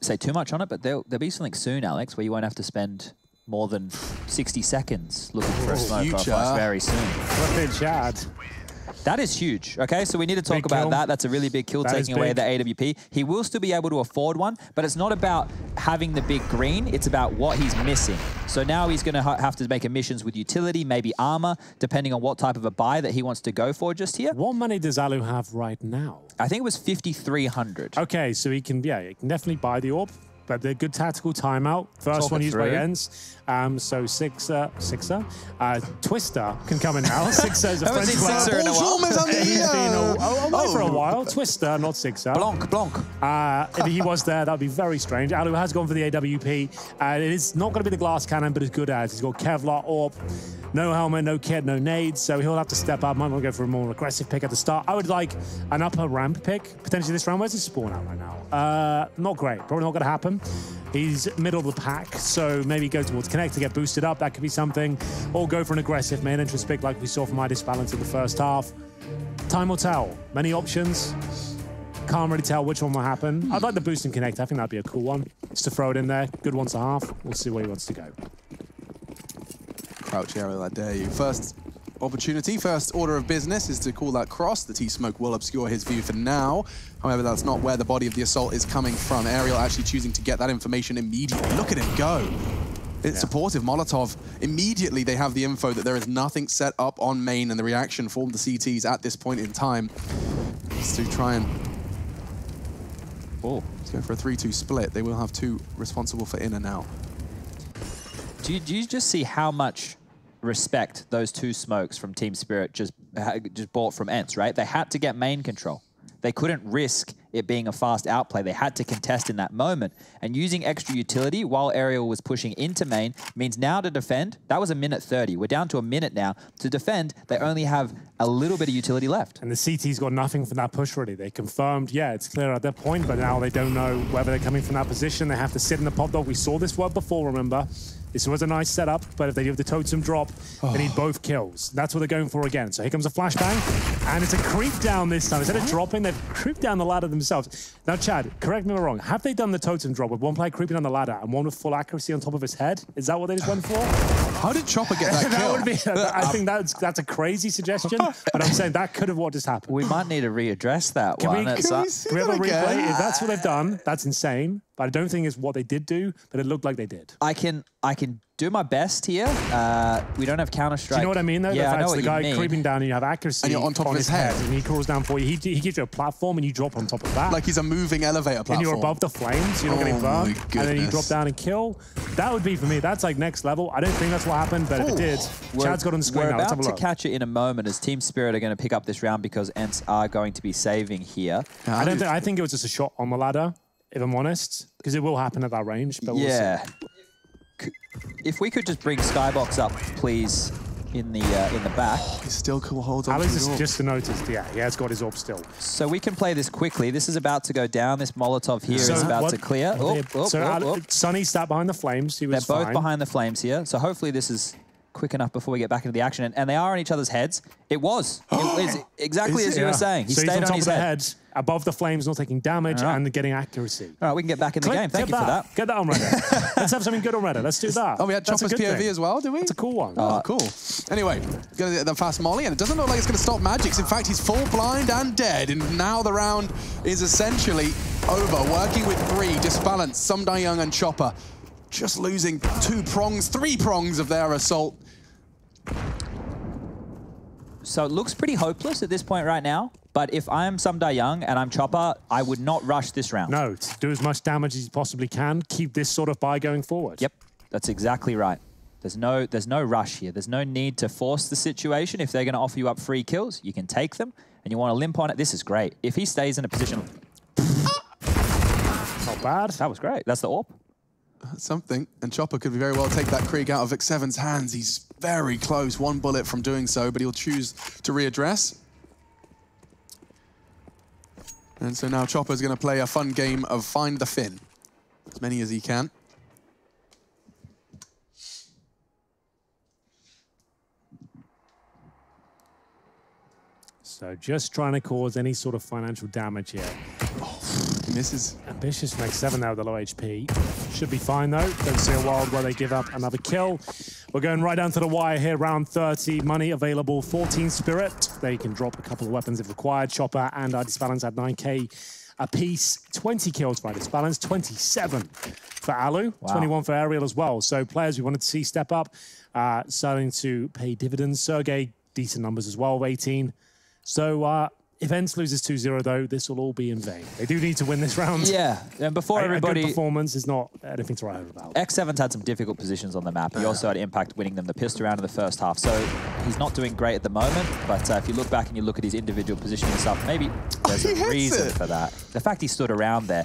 say too much on it, but there'll be something soon, Alex, where you won't have to spend more than 60 seconds looking for a smoke off future. us very soon. What did Chad? That is huge. Okay, so we need to talk Big about kill. that. That's a really big kill, That taking is away big. the AWP. He will still be able to afford one, but it's not about having the big green. It's about what he's missing. So now he's going to have to make emissions with utility, maybe armor, depending on what type of a buy that he wants to go for just here. What money does Alu have right now? I think it was 5,300. Okay, so he can definitely buy the orb, but the good tactical timeout. First Talk one it used by through. ENCE. So Sixer, Twister can come in now. Sixer is a Haven't French seen player. Sixer in a while. Bonjour, mes He's amis. been away for a while. Twister, not Sixer. Blanc. If he was there, that'd be very strange. Alu has gone for the AWP. It is not going to be the glass cannon, but as good as. He's got Kevlar, AWP, no helmet, no kit, no nades, so he'll have to step up. Might want to go for a more aggressive pick at the start. I would like an upper ramp pick, potentially this round. Where's his spawn out right now? Not great. Probably not going to happen. He's middle of the pack, so maybe go towards Connect to get boosted up. That could be something. Or go for an aggressive main entrance pick like we saw from Idis Balance in the first half. Time will tell. Many options. Can't really tell which one will happen. I'd like the boost and Connect. I think that'd be a cool one. Just to throw it in there. Good once a half. We'll see where he wants to go. Crouch aerial, I dare you. First opportunity, first order of business is to call that cross. The T-Smoke will obscure his view for now. However, that's not where the body of the assault is coming from. Aerial actually choosing to get that information immediately. Look at him go. It's supportive. Molotov, immediately they have the info that there is nothing set up on main, and the reaction from the CTs at this point in time is to try and let's go for a 3-2 split. They will have two responsible for inner now. Do you just see how much respect those two smokes from Team Spirit just bought from ENCE, right? They had to get main control. They couldn't risk it being a fast outplay. They had to contest in that moment. And using extra utility while Aerial was pushing into main means now to defend, that was a minute 30. We're down to a minute now. To defend, they only have a little bit of utility left. And the CT's got nothing from that push really. They confirmed, yeah, it's clear at that point, but now they don't know whether they're coming from that position. They have to sit in the pop dog. We saw this work before, remember? This was a nice setup, but if they give the totem drop, they need both kills. That's what they're going for again. So here comes a flashbang, and it's a creep down this time. Instead of dropping, they've creeped down the ladder themselves. Now, Chad, correct me if I'm wrong. Have they done the totem drop with one player creeping on the ladder and one with full accuracy on top of his head? Is that what they just went for? How did Chopper get that kill? That would be, I think that's a crazy suggestion, but I'm saying that could have what just happened. We might need to readdress that Can one. we have a replay? If that's what they've done, that's insane. But I don't think it's what they did do, but it looked like they did. I can do my best here. We don't have Counter-Strike. Do you know what I mean, though? Yeah, I know That's what the you guy mean. creeping down and you have accuracy And you're on top of his head. and he crawls down for you. He gives you a platform and you drop on top of that. Like he's a moving elevator platform. And you're above the flames, you're not getting Oh burned. my And then you drop goodness. down and kill. That would be, for me, that's like next level. I don't think that's what happened, but if it did, Chad's got on the screen We're now. Let's have about a to look. catch it in a moment as Team Spirit are going to pick up this round because ENCE are going to be saving here. I think it was just a shot on the ladder, if I'm honest, because it will happen at that range. But we'll Yeah. If we could just bring Skybox up, please, in the back. He still holds on Alex to the is orb. just noticed, yeah, he has got his orb still. So we can play this quickly. This is about to go down. This Molotov here is about to clear. Sonny sat behind the flames. He was They're both fine. behind the flames here. So hopefully this is quick enough before we get back into the action. And they are on each other's heads. It was. It's exactly as you were saying. He so he's stayed on on top his of the head. head, above the flames, not taking damage and getting accuracy. All right, we can get back in the game. Thank you for that. Get that on Reddit. Let's have something good on Reddit. Let's do that. Oh, we had That's a Chopper's good POV thing. as well, did we? It's a cool one. Oh, cool. Anyway, gonna get the fast molly, and it doesn't look like it's gonna stop Magic's. In fact, he's full blind and dead, and now the round is essentially over. Working with three, Disbalance, Young and Chopper, just losing 2 prongs, 3 prongs of their assault. So it looks pretty hopeless at this point right now. But if I'm Sumda Young and I'm Chopper, I would not rush this round. No, do as much damage as you possibly can. Keep this sort of buy going forward. Yep, that's exactly right. There's no rush here. There's no need to force the situation. If they're going to offer you up free kills, you can take them, and you want to limp on it. This is great. If he stays in a position... Not bad. That was great. That's the AWP. Something, and Chopper could very well take that Krieg out of X7's hands. He's very close, one bullet from doing so, but he'll choose to readdress. And so now Chopper's going to play a fun game of Find the Fin. As many as he can. So just trying to cause any sort of financial damage here. Oh, he misses. Ambitious from X7 now with the low HP. Should be fine though. Don't see a world where they give up another kill. We're going right down to the wire here, round 30. Money available, 14 Spirit. They can drop a couple of weapons if required. Chopper and Disbalance at 9k apiece. 20 kills by Disbalance, 27 for Alu, wow. 21 for Ariel as well. So players we wanted to see step up, starting to pay dividends. Sergey, decent numbers as well, 18. So if ENCE loses 2-0, though, this will all be in vain. They do need to win this round. Yeah, and before everybody... A good performance is not anything to write home about. X7's had some difficult positions on the map. He also had Impact winning them the pistol round in the first half. So he's not doing great at the moment, but if you look back and you look at his individual positioning and stuff, maybe there's a reason for that. The fact he stood around there.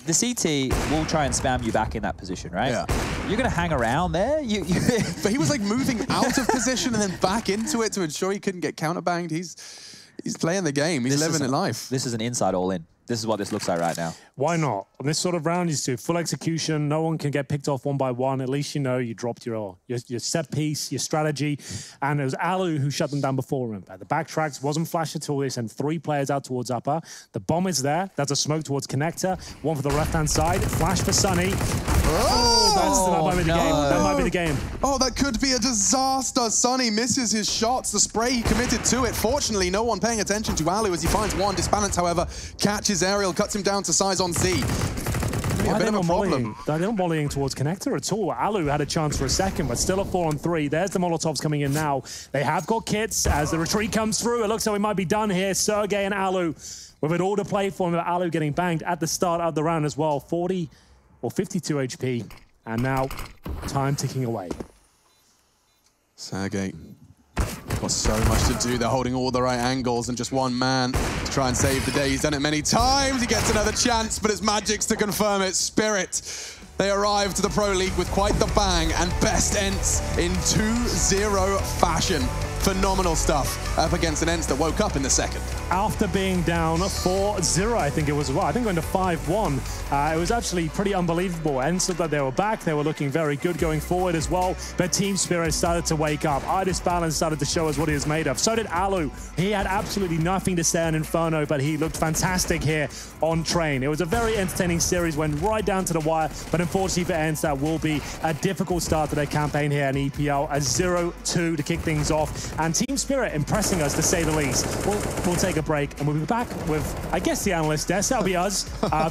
The CT will try and spam you back in that position, right? Yeah. You're going to hang around there? But he was like moving out of position and then back into it to ensure he couldn't get counterbanged. He's playing the game. He's living it life. This is an inside all-in. This is what this looks like right now. Why not? On this sort of round, you just do full execution. No one can get picked off one by one. At least you know you dropped your set piece, your strategy. And it was Alu who shut them down before. Remember, the backtracks wasn't flash at all. They sent 3 players out towards upper. The bomb is there. That's a smoke towards connector. One for the left-hand side. Flash for Sunny. That might be the game. That might be the game. Oh, that could be a disaster. Sunny misses his shots. The spray he committed to it. Fortunately, no one paying attention to Alu as he finds one. Disbalance, however, catches Ariel, cuts him down to size on Z. A bit of a problem. They're not volleying towards connector at all. Alu had a chance for a second, but still a 4-on-3. There's the Molotovs coming in now. They have got kits as the retreat comes through. It looks like we might be done here. Sergey and Alu with it all to play for him. Alu getting banged at the start of the round as well. 40 or 52 HP. And now time ticking away. Sergey got so much to do. They're holding all the right angles and just one man to try and save the day. He's done it many times. He gets another chance, but it's Magic's to confirm it. Spirit, they arrive to the Pro League with quite the bang and best ENCE in 2-0 fashion. Phenomenal stuff up against an ENCE that woke up in the second. After being down 4-0, I think it was, well, I think going to 5-1. It was actually pretty unbelievable. ENCE looked like they were back. They were looking very good going forward as well. But Team Spirit started to wake up. Disbalance started to show us what he was made of. So did Alu. He had absolutely nothing to say on Inferno, but he looked fantastic here on Train. It was a very entertaining series, went right down to the wire. But unfortunately for ENCE, that will be a difficult start to their campaign here in EPL. A 0-2 to kick things off. And Team Spirit impressing us, to say the least. We'll take a break and we'll be back with, I guess, the analyst desk. That'll be us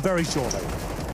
very shortly.